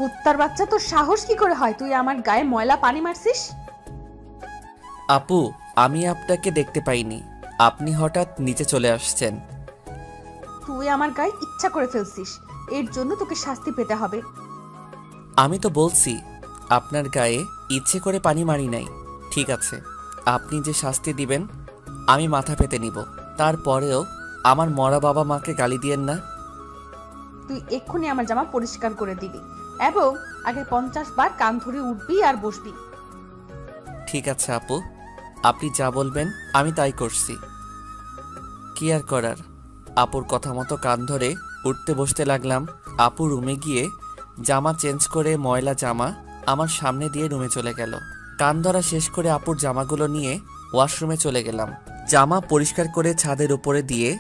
কুত্তার বাচ্চা, তোর সাহস কি করে হয় তুই আমার গায়ে ময়লা পানি মারছিস? আপু, আমি আপনাকে দেখতে পাইনি, আপনি হঠাৎ নিচে চলে আসছেন। তুই আমার গায়ে ইচ্ছা করে ফেলছিস, এর জন্য তোকে শাস্তি পেতে হবে। আমি তো বলছি আপনার গায়ে ইচ্ছে করে পানি মারি নাই। ঠিক আছে, আপনি যে শাস্তি দিবেন আমি মাথা পেতে নিব, তারপরেও আমার মরা বাবা মাকে গালি দিয়েন না। তুই এক্ষুনি আমার জামা পরিষ্কার করে দিবি এবং আগে 50 বার কান ধরে উঠবি আর বসবি। ঠিক আছে আপু, আপনি যা বলবেন আমি তাই করছি। কি আর করার, আপুর কথা মতো কান ধরে উঠতে বসতে লাগলাম। আপু রুমে গিয়ে জামা চেঞ্জ করে ময়লা জামা আমার সামনে দিয়ে রুমে চলে গেল। কান ধরা শেষ করে আপুর জামাগুলো নিয়ে ওয়াশরুমে চলে গেলাম। জামা পরিষ্কার করে ছাদের উপরে দিয়ে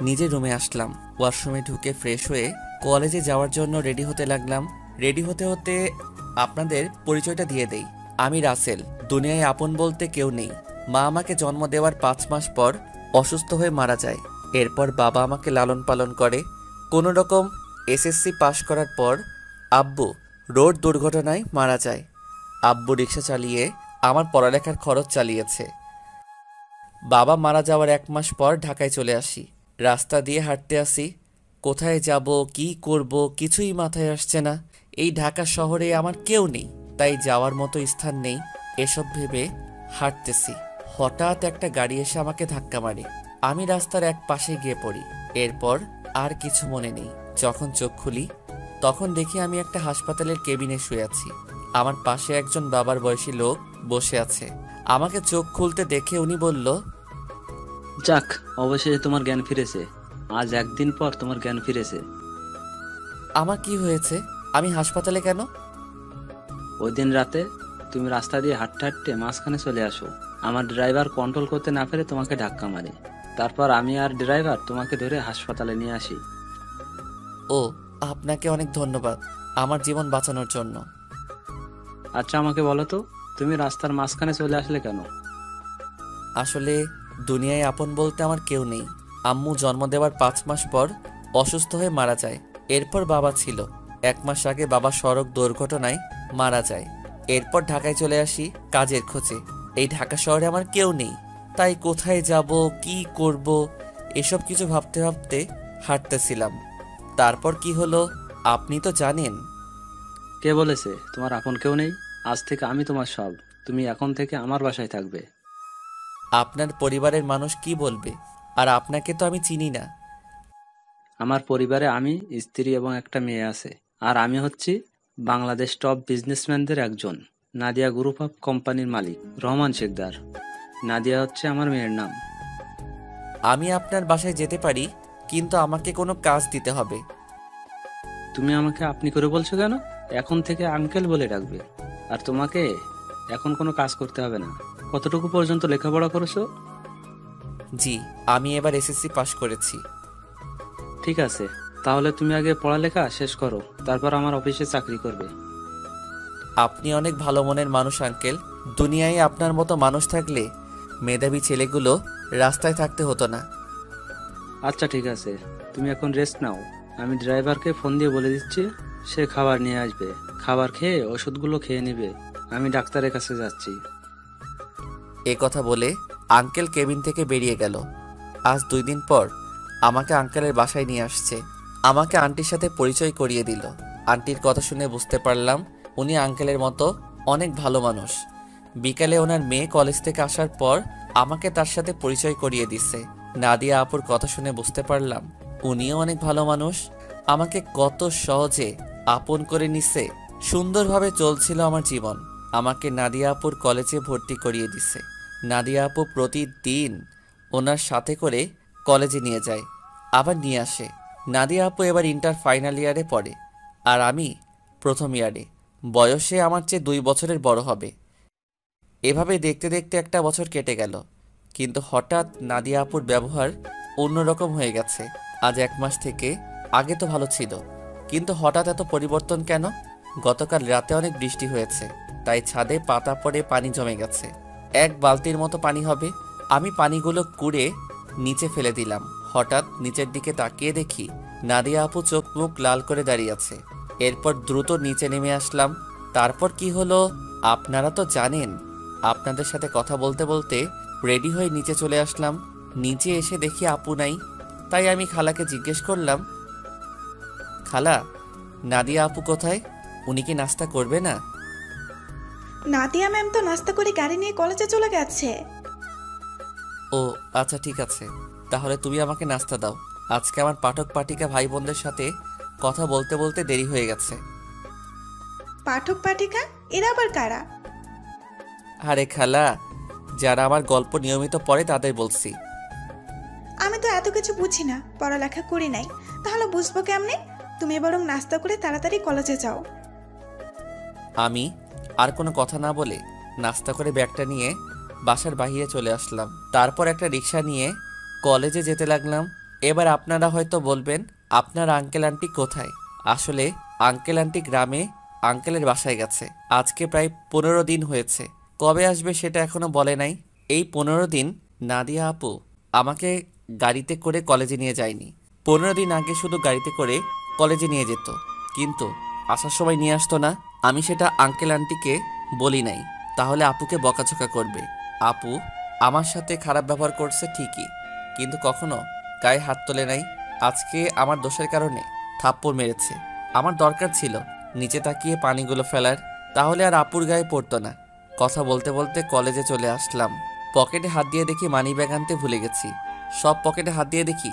নিজে রুমে আসলাম। ওয়াশরুমে ঢুকে ফ্রেশ হয়ে কলেজে যাওয়ার জন্য রেডি হতে লাগলাম। রেডি হতে হতে আপনাদের পরিচয়টা দিয়ে দেই, আমি রাসেল। দুনিয়ায় আপন বলতে কেউ নেই। মা আমাকে জন্ম দেওয়ার 5 মাস পর অসুস্থ হয়ে মারা যায়। এরপর বাবা আমাকে লালন পালন করে। কোনো রকম এসএসসি পাশ করার পর আব্বু রোড দুর্ঘটনায় মারা যায়। আব্বু রিক্সা চালিয়ে আমার পড়ালেখার খরচ চালিয়েছে। বাবা মারা যাওয়ার 1 মাস পর ঢাকায় চলে আসি। রাস্তা দিয়ে হাঁটতে আসি, কোথায় যাব কি করব কিছুই মাথায় আসছে না। এই ঢাকা শহরে আমার কেউ নেই, তাই যাওয়ার মতো স্থান নেই। এসব ভেবে হাঁটতেছি, হঠাৎ একটা গাড়ি এসে আমাকে ধাক্কা মারে। আমি রাস্তার এক পাশে গিয়ে পড়ি। এরপর আর কিছু মনে নেই। যখন চোখ খুলি তখন দেখি আমি একটা হাসপাতালের কেবিনে শুয়ে আছি। আমার পাশে একজন বাবার বয়সী লোক বসে আছে। আমাকে চোখ খুলতে দেখে উনি বলল, যাক, অবশেষে তোমার জ্ঞান ফিরেছে। আজ 1 দিন পর তোমার জ্ঞান ফিরেছে। আমার কি হয়েছে? আমি হাসপাতালে কেন? ওই দিন রাতে তুমি রাস্তা দিয়ে হাঁটতে হাঁটতে মাঝখানে চলে আসো। আমার ড্রাইভার কন্ট্রোল করতে না পেরে তোমাকে ধাক্কা মারে। তারপর আমি আর ড্রাইভার তোমাকে ধরে হাসপাতালে নিয়ে আসি। ও, আপনাকে অনেক ধন্যবাদ আমার জীবন বাঁচানোর জন্য। আচ্ছা, আমাকে বলো তো, তুমি রাস্তার মাঝখানে চলে আসলে কেন? আসলে দুনিয়ায় আপন বলতে আমার কেউ নেই। আম্মু জন্ম দেওয়ার 5 মাস পর অসুস্থ হয়ে মারা যায়। এরপর বাবা ছিল। 1 মাস আগে বাবা সড়ক দুর্ঘটনায় মারা যায়। এরপর ঢাকায় চলে আসি কাজের খোঁজে। এই ঢাকা শহরে আমার কেউ নেই, তাই কোথায় যাব কি করব এসব কিছু ভাবতে ভাবতে হাঁটতেছিলাম। তারপর কি হলো আপনি তো জানেন। কে বলেছে তোমার আপন কেউ নেই? আজ থেকে আমি তোমার সব। তুমি এখন থেকে আমার বাসায় থাকবে। আপনার পরিবারের মানুষ কি বলবে? আর আপনাকে তো আমি চিনি না। আমার পরিবারে আমি, স্ত্রী এবং একটা মেয়ে আছে। আর আমি হচ্ছি বাংলাদেশ টপ বিজনেসম্যানদের একজন, নাদিয়া গ্রুপ অফ কোম্পানির মালিক রহমান শিকদার। নাদিয়া হচ্ছে আমার মেয়ের নাম। আমি আপনার বাসায় যেতে পারি, কিন্তু আমাকে কোনো কাজ দিতে হবে। তুমি আমাকে আপনি করে বলছো কেন? এখন থেকে আঙ্কেল বলে ডাকবে। আর তোমাকে এখন কোনো কাজ করতে হবে না। কতটুকু পর্যন্ত লেখাপড়া করেছো? জি, আমি এবার এসএসসি পাশ করেছি। ঠিক আছে, তাহলে তুমি আগে পড়ালেখা শেষ করো, তারপর আমার অফিসে চাকরি করবে। আপনি অনেক ভালো মনের মানুষ আঙ্কেল। দুনিয়ায় আপনার মতো মানুষ থাকলে মেধাবী ছেলেগুলো রাস্তায় থাকতে হতো না। আচ্ছা ঠিক আছে, তুমি এখন রেস্ট নাও। আমি ড্রাইভারকে ফোন দিয়ে বলে দিচ্ছি, সে খাবার নিয়ে আসবে। খাবার খেয়ে ওষুধগুলো খেয়ে নেবে। আমি ডাক্তারের কাছে যাচ্ছি। এ কথা বলে আঙ্কেল কেবিন থেকে বেরিয়ে গেল। আজ 2 দিন পর আমাকে আঙ্কেলের বাসায় নিয়ে আসছে। আমাকে আন্টির সাথে পরিচয় করিয়ে দিল। আন্টির কথা শুনে বুঝতে পারলাম উনি আঙ্কেলের মতো অনেক ভালো মানুষ। বিকালে ওনার মেয়ে কলেজ থেকে আসার পর আমাকে তার সাথে পরিচয় করিয়ে দিচ্ছে। নাদিয়া আপুর কথা শুনে বুঝতে পারলাম উনিও অনেক ভালো মানুষ। আমাকে কত সহজে আপন করে নিছে। সুন্দরভাবে চলছিল আমার জীবন। আমাকে নাদিয়া আপুর কলেজে ভর্তি করিয়ে দিছে। নাদিয়া আপু প্রতিদিন ওনার সাথে করে কলেজে নিয়ে যায়, আবার নিয়ে আসে। নাদিয়া আপু এবার ইন্টার ফাইনাল ইয়ারে পড়ে, আর আমি প্রথম ইয়ারে। বয়সে আমার চেয়ে 2 বছরের বড় হবে। এভাবে দেখতে দেখতে একটা বছর কেটে গেল, কিন্তু হঠাৎ নাদিয়া আপুর ব্যবহার অন্যরকম হয়ে গেছে। আজ 1 মাস থেকে, আগে তো ভালো ছিল, কিন্তু হঠাৎ এত পরিবর্তন কেন? গতকাল রাতে অনেক বৃষ্টি হয়েছে, তাই ছাদে পাতা পড়ে পানি জমে গেছে। 1 বালতির মতো পানি হবে। আমি পানিগুলো কুড়ে নিচে ফেলে দিলাম। হঠাৎ নিচের দিকে তাকিয়ে দেখি নাদিয়া আপু চোখ মুখ লাল করে দাঁড়িয়ে আছে। এরপর দ্রুত নিচে নেমে আসলাম। তারপর কি হলো আপনারা তো জানেন। আপনাদের সাথে কথা বলতে বলতে রেডি হয়ে নিচে চলে আসলাম। নিচে এসে দেখি আপু নাই। তাই আমি খালাকে জিজ্ঞেস করলাম, খালা, নাদিয়া আপু কোথায়? উনি কি নাস্তা করবে না? নাদিয়া ম্যাম তো নাস্তা করে গাড়ি নিয়ে কলেজে চলে গেছে। ও আচ্ছা, ঠিক আছে, তাহলে তুমি আমাকে নাস্তা দাও। আজকে আমার পাঠক পাঠিকা ভাই বোনদের সাথে কথা বলতে বলতে দেরি হয়ে গেছে। পাঠক পাঠিকা এরা আবার কারা? আরে খালা, যারা আমার গল্প নিয়মিত পড়ে তাদের বলছি। আমি তো এত কিছু বুঝি না, পড়ালেখা করি নাই, তাহলে বুঝবো কেমনে? তুমি বরং নাস্তা করে তাড়াতাড়ি কলেজে যাও। আমি আর কোনো কথা না বলে নাস্তা করে ব্যাগটা নিয়ে বাসার বাইরে চলে আসলাম। তারপর একটা রিক্সা নিয়ে কলেজে যেতে লাগলাম। এবার আপনারা হয়তো বলবেন, আপনার আঙ্কেল আন্টি কোথায়? আসলে আঙ্কেল আন্টি গ্রামে আঙ্কেলের বাসায় গেছে। আজকে প্রায় 15 দিন হয়েছে। কবে আসবে সেটা এখনো বলে নাই। এই 15 দিন নাদিয়া আপু আমাকে গাড়িতে করে কলেজে নিয়ে যায়নি। 15 দিন আগে শুধু গাড়িতে করে কলেজে নিয়ে যেত, কিন্তু আসার সময় নিয়ে আসতো না। আমি সেটা আঙ্কেল আন্টিকে বলি নাই, তাহলে আপুকে বকাঝকা করবে। আপু আমার সাথে খারাপ ব্যবহার করছে ঠিকই, কিন্তু কখনো গায়ে হাত তোলে নাই। আজকে আমার দোষের কারণে থাপ্পড় মেরেছে। আমার দরকার ছিল নিচে তাকিয়ে পানিগুলো ফেলার, তাহলে আর আপুর গায়ে পড়তো না। কথা বলতে বলতে কলেজে চলে আসলাম। পকেটে হাত দিয়ে দেখি মানি ব্যাগ আনতে ভুলে গেছি। সব পকেটে হাত দিয়ে দেখি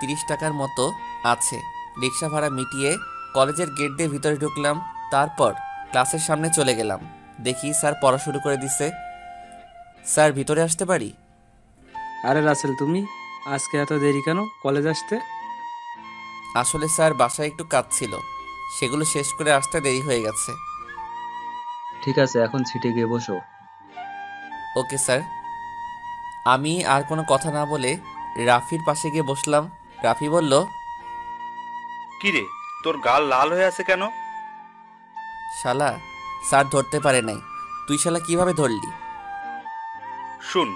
30 টাকার মতো আছে। রিক্সা ভাড়া মিটিয়ে কলেজের গেট দিয়ে ভিতরে ঢুকলাম। তারপর ক্লাসের সামনে চলে গেলাম। দেখি স্যার পড়া শুরু করে দিছে। স্যার, ভিতরে আসতে পারি? আরে রাসেল, তুমি আজকে এত দেরি কেন কলেজ আসতে? আসলে স্যার, বাসায় একটু কাজ ছিল, সেগুলো শেষ করে আসতে দেরি হয়ে গেছে। ঠিক আছে, এখন সিটে গিয়ে বসো। Okay sir. আমি আর কোনো কথা না বলে রাফির পাশে গিয়ে বসলাম। রাফি বলল, কিরে, তোর গাল লাল হয়ে আছে কেন? শালা, স্যার ধরতে পারে নাই। তুই শালা কিভাবে ধরলি? শুন,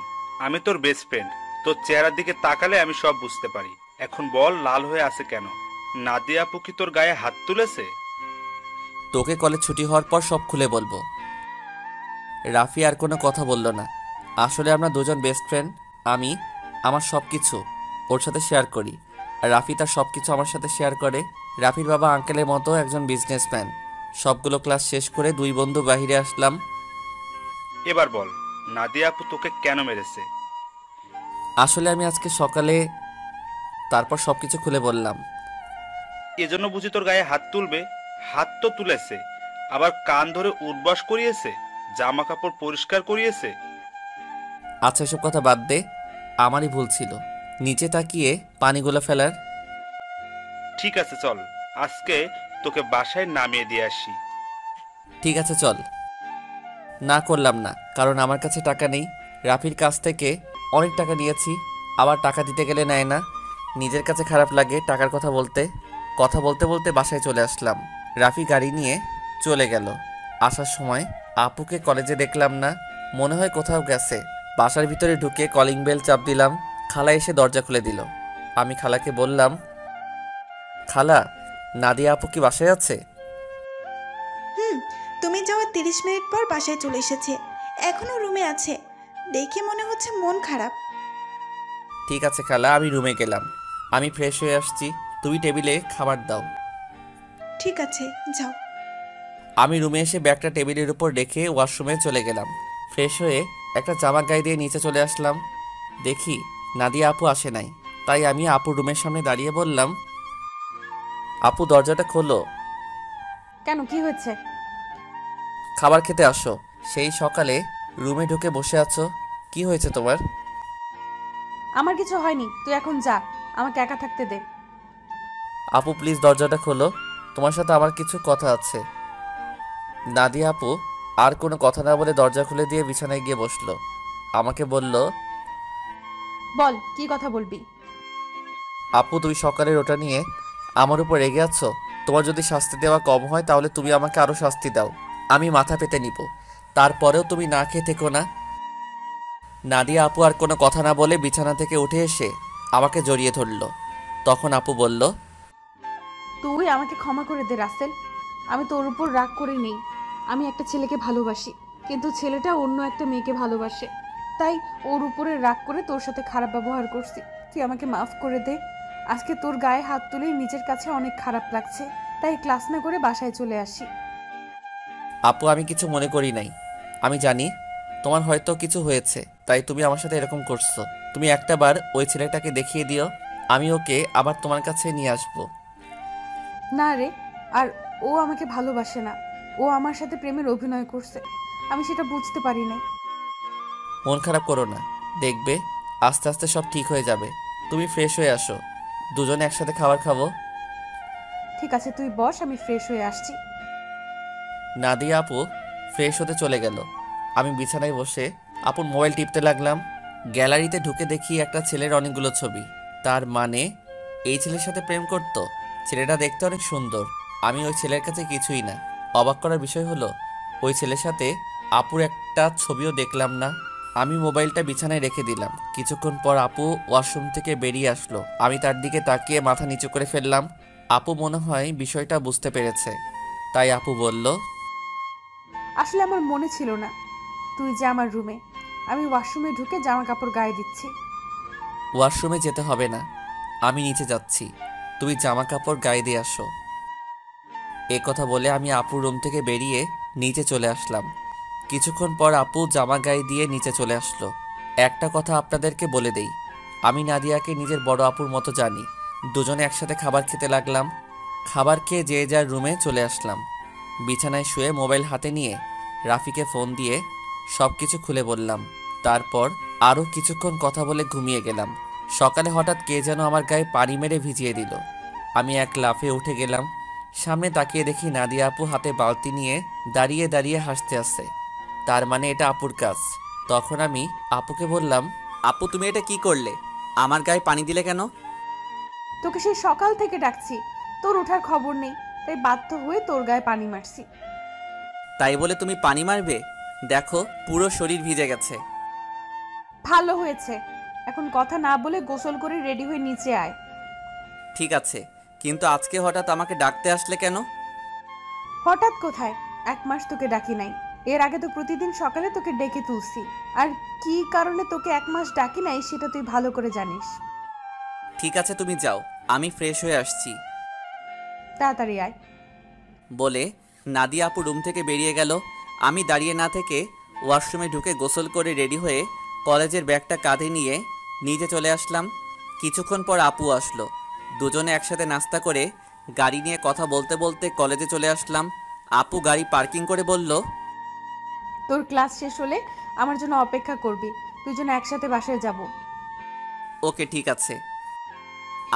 আমি তোর বেস্ট ফ্রেন্ড, তোর চেহারার দিকে তাকালে আমি সব বুঝতে পারি। এখন বল, লাল হয়ে আছে কেন? নাদিয়া আপু কি তোর গায়ে হাত তুলেছে? তোকে কলেজ ছুটি হওয়ার পর সব খুলে বলবো। রাফি আর কোনো কথা বলল না। আসলে আমরা দুজন বেস্ট ফ্রেন্ড। আমি আমার সব কিছু ওর সাথে শেয়ার করি, আর রাফি তার সব কিছু আমার সাথে শেয়ার করে। রাফির বাবা আঙ্কেলের মতো একজন বিজনেসম্যান। সবগুলো ক্লাস শেষ করে দুই বন্ধু বাহিরে আসলাম। এবার বল, নাদিয়া আপু তোকে কেন মেরেছে? আসলে আমি আজকে সকালে, তারপর সব কিছু খুলে বললাম। এজন্য বুঝি তোর গায়ে হাত তুলবে? হাত তো তুলেছে, আবার কান ধরে উঠবাস করিয়েছে, জামা কাপড় পরিষ্কার করিয়েছে। আচ্ছা, এসব কথা বাদ দে, আমারই ভুল ছিল নিচে তাকিয়ে পানিগুলো ফেলার। ঠিক আছে চল, আজকে তোকে বাসায় নামিয়ে দিয়ে আসি। ঠিক আছে চল। না করলাম না, কারণ আমার কাছে টাকা নেই। রাফির কাছ থেকে অনেক টাকা নিয়েছি, আবার টাকা দিতে গেলে নেয় না। নিজের কাছে খারাপ লাগে টাকার কথা বলতে। কথা বলতে বলতে বাসায় চলে আসলাম। রাফি গাড়ি নিয়ে চলে গেল। আসার সময় আপুকে কলেজে দেখলাম না, মনে হয় কোথাও গেছে। বাসার ভিতরে ঢুকে কলিং বেল চাপ দিলাম। খালা এসে দরজা খুলে দিল। আমি খালাকে বললাম, খালা, নাদিয়া আপু কি বাসায় আছে? তুমি যাওয়ার 30 মিনিট পর বাসায় চলে এসেছে, এখনো রুমে আছে। দেখে মনে হচ্ছে মন খারাপ। ঠিক আছে খালা, আমি রুমে গেলাম। আমি ফ্রেশ হয়ে আসছি, তুমি টেবিলে খাবার দাও। ঠিক আছে, যাও। আমি রুমে এসে ব্যাগটা টেবিলের উপর রেখে ওয়াশরুমে চলে গেলাম। ফ্রেশ হয়ে একটা জামা গায়ে দিয়ে নিচে চলে আসলাম। দেখি নাদিয়া আপু আসে নাই, তাই আমি আপুর রুমের সামনে দাঁড়িয়ে বললাম, আপু দরজাটা খোলো। কেন, কি হয়েছে? খাবার খেতে আসো। সেই সকালে রুমে ঢুকে বসে আছো, কি হয়েছে তোমার? আমার কিছু হয়নি, তুই এখন যা, আমাকে একা থাকতে দে। আপু প্লিজ দরজাটা খোলো, তোমার সাথে আমার কিছু কথা আছে। নাদিয়া আপু আর কোনো কথা না বলে দরজা খুলে দিয়ে বিছানায় গিয়ে বসলো। আমাকে বলল, বল, কি কথা বলবি? আপু তুমি সকালের ওটা নিয়ে আমার উপর রেগে আছো। তোমার যদি শাস্তি দেওয়া কম হয় তাহলে তুমি আমাকে আরো শাস্তি দাও, আমি মাথা পেতে নিব। তারপরেও তুমি না খেয়ে থেকো না। নাদিয়া আপু আর কোনো কথা না বলে বিছানা থেকে উঠে এসে আমাকে জড়িয়ে ধরল। তখন আপু বলল, তুই আমাকে ক্ষমা করে দে রাসেল, আমি তোর উপর রাগ করে নেই। আমি একটা ছেলেকে ভালোবাসি, কিন্তু ছেলেটা অন্য একটা মেয়েকে ভালোবাসে, তাই ওর উপরে রাগ করে তোর সাথে খারাপ ব্যবহার করছি। তুই আমাকে মাফ করে দে। আজকে তোর গায়ে হাত তুলে নিজের কাছে অনেক খারাপ লাগছে, তাই ক্লাস না করে বাসায় চলে আসি। আপু আমি কিছু মনে করি নাই। আমি জানি তোমার হয়তো কিছু হয়েছে, তাই তুমি আমার সাথে এরকম করছো। তুমি একটা বার ওই ছেলেটাকে দেখিয়ে দিও, আমি ওকে আবার তোমার কাছে নিয়ে আসবো। না রে, আর ও আমাকে ভালোবাসে না। ও আমার সাথে প্রেমের অভিনয় করছে, আমি সেটা বুঝতে পারি নাই। মন খারাপ করো না, দেখবে আস্তে আস্তে সব ঠিক হয়ে যাবে। তুমি ফ্রেশ হয়ে আসো, দুজনে একসাথে খাবার খাবো। ঠিক আছে, তুই বস, আমি ফ্রেশ হয়ে আসছি। নাদিয়া আপু ফ্রেশ হতে চলে গেল। আমি বিছানায় বসে আপুর মোবাইল টিপতে লাগলাম। গ্যালারিতে ঢুকে দেখি একটা ছেলের অনেকগুলো ছবি। তার মানে এই ছেলের সাথে প্রেম করত। ছেলেটা দেখতে অনেক সুন্দর। আমি ওই ছেলের কাছে কিছুই না। অবাক করার বিষয় হলো ওই ছেলের সাথে আপুর একটা ছবিও দেখলাম না। আমি মোবাইলটা বিছানায় রেখে দিলাম। কিছুক্ষণ পর আপু ওয়াশরুম থেকে বেরিয়ে আসলো। আমি তার দিকে তাকিয়ে মাথা নিচু করে ফেললাম। আপু মনে হয় বিষয়টা বুঝতে পেরেছে, তাই আপু বলল, আসলে আমার মনে ছিল না তুই যে আমার রুমে। আমি ওয়াশরুমে ঢুকে জামা কাপড় গায়ে দিচ্ছি। ওয়াশরুমে যেতে হবে না, আমি নিচে যাচ্ছি, তুমি জামা কাপড় গায়ে দিয়ে আসো। এ কথা বলে আমি আপুর রুম থেকে বেরিয়ে নিচে চলে আসলাম। কিছুক্ষণ পর আপু জামা গায়ে দিয়ে নিচে চলে আসলো। একটা কথা আপনাদেরকে বলে দেই, আমি নাদিয়াকে নিজের বড় আপুর মতো জানি। দুজনে একসাথে খাবার খেতে লাগলাম। খাবার খেয়ে যে যার রুমে চলে আসলাম। বিছানায় শুয়ে মোবাইল হাতে নিয়ে রাফিকে ফোন দিয়ে সব কিছু খুলে বললাম। তারপর আরও কিছুক্ষণ কথা বলে ঘুমিয়ে গেলাম। সকালে হঠাৎ কে যেন আমার গায়ে পানি মেরে ভিজিয়ে দিল। আমি এক লাফে উঠে গেলাম। সামনে তাকিয়ে দেখি নাদিয়া আপু হাতে বালতি নিয়ে দাঁড়িয়ে দাঁড়িয়ে হাসতে আসছে। তার মানে এটা আপুর কাজ। তখন আমি আপুকে বললাম, আপু তুমি এটা কি করলে? আমার গায়ে পানি দিলে কেন? তোকে সেই সকাল থেকে ডাকছি, তোর ওঠার খবর নেই, তাই বাধ্য হয়ে তোর গায়ে পানি মারছি। তাই বলে তুমি পানি মারবে? দেখো পুরো শরীর ভিজে গেছে। ভালো হয়েছে, এখন কথা না বলে গোসল করে রেডি হয়ে নিচে আয়। ঠিক আছে, কিন্তু আজকে হঠাৎ আমাকে ডাকতে আসলে কেন? হঠাৎ কোথায়, 1 মাস তোকে ডাকি নাই। এর আগে তো প্রতিদিন সকালে তোকে ডেকে তুলছি। আর কি কারণে তোকে 1 মাস ডাকি নাই সেটা তুই ভালো করে জানিস। ঠিক আছে তুমি যাও, আমি ফ্রেশ হয়ে আসছি। তাড়াতাড়ি আয়। বলে নাদিয়া আপু রুম থেকে বেরিয়ে গেল। আমি দাঁড়িয়ে না থেকে ওয়াশরুমে ঢুকে গোসল করে রেডি হয়ে কলেজের ব্যাগটা কাঁধে নিয়ে নিচে চলে আসলাম। কিছুক্ষণ পর আপু আসলো। দুজনে একসাথে নাস্তা করে গাড়ি নিয়ে কথা বলতে বলতে কলেজে চলে আসলাম। আপু গাড়ি পার্কিং করে বলল, তোর ক্লাস শেষ হলে আমার জন্য অপেক্ষা করবি, দুজনে একসাথে বাসায় যাব। ওকে ঠিক আছে।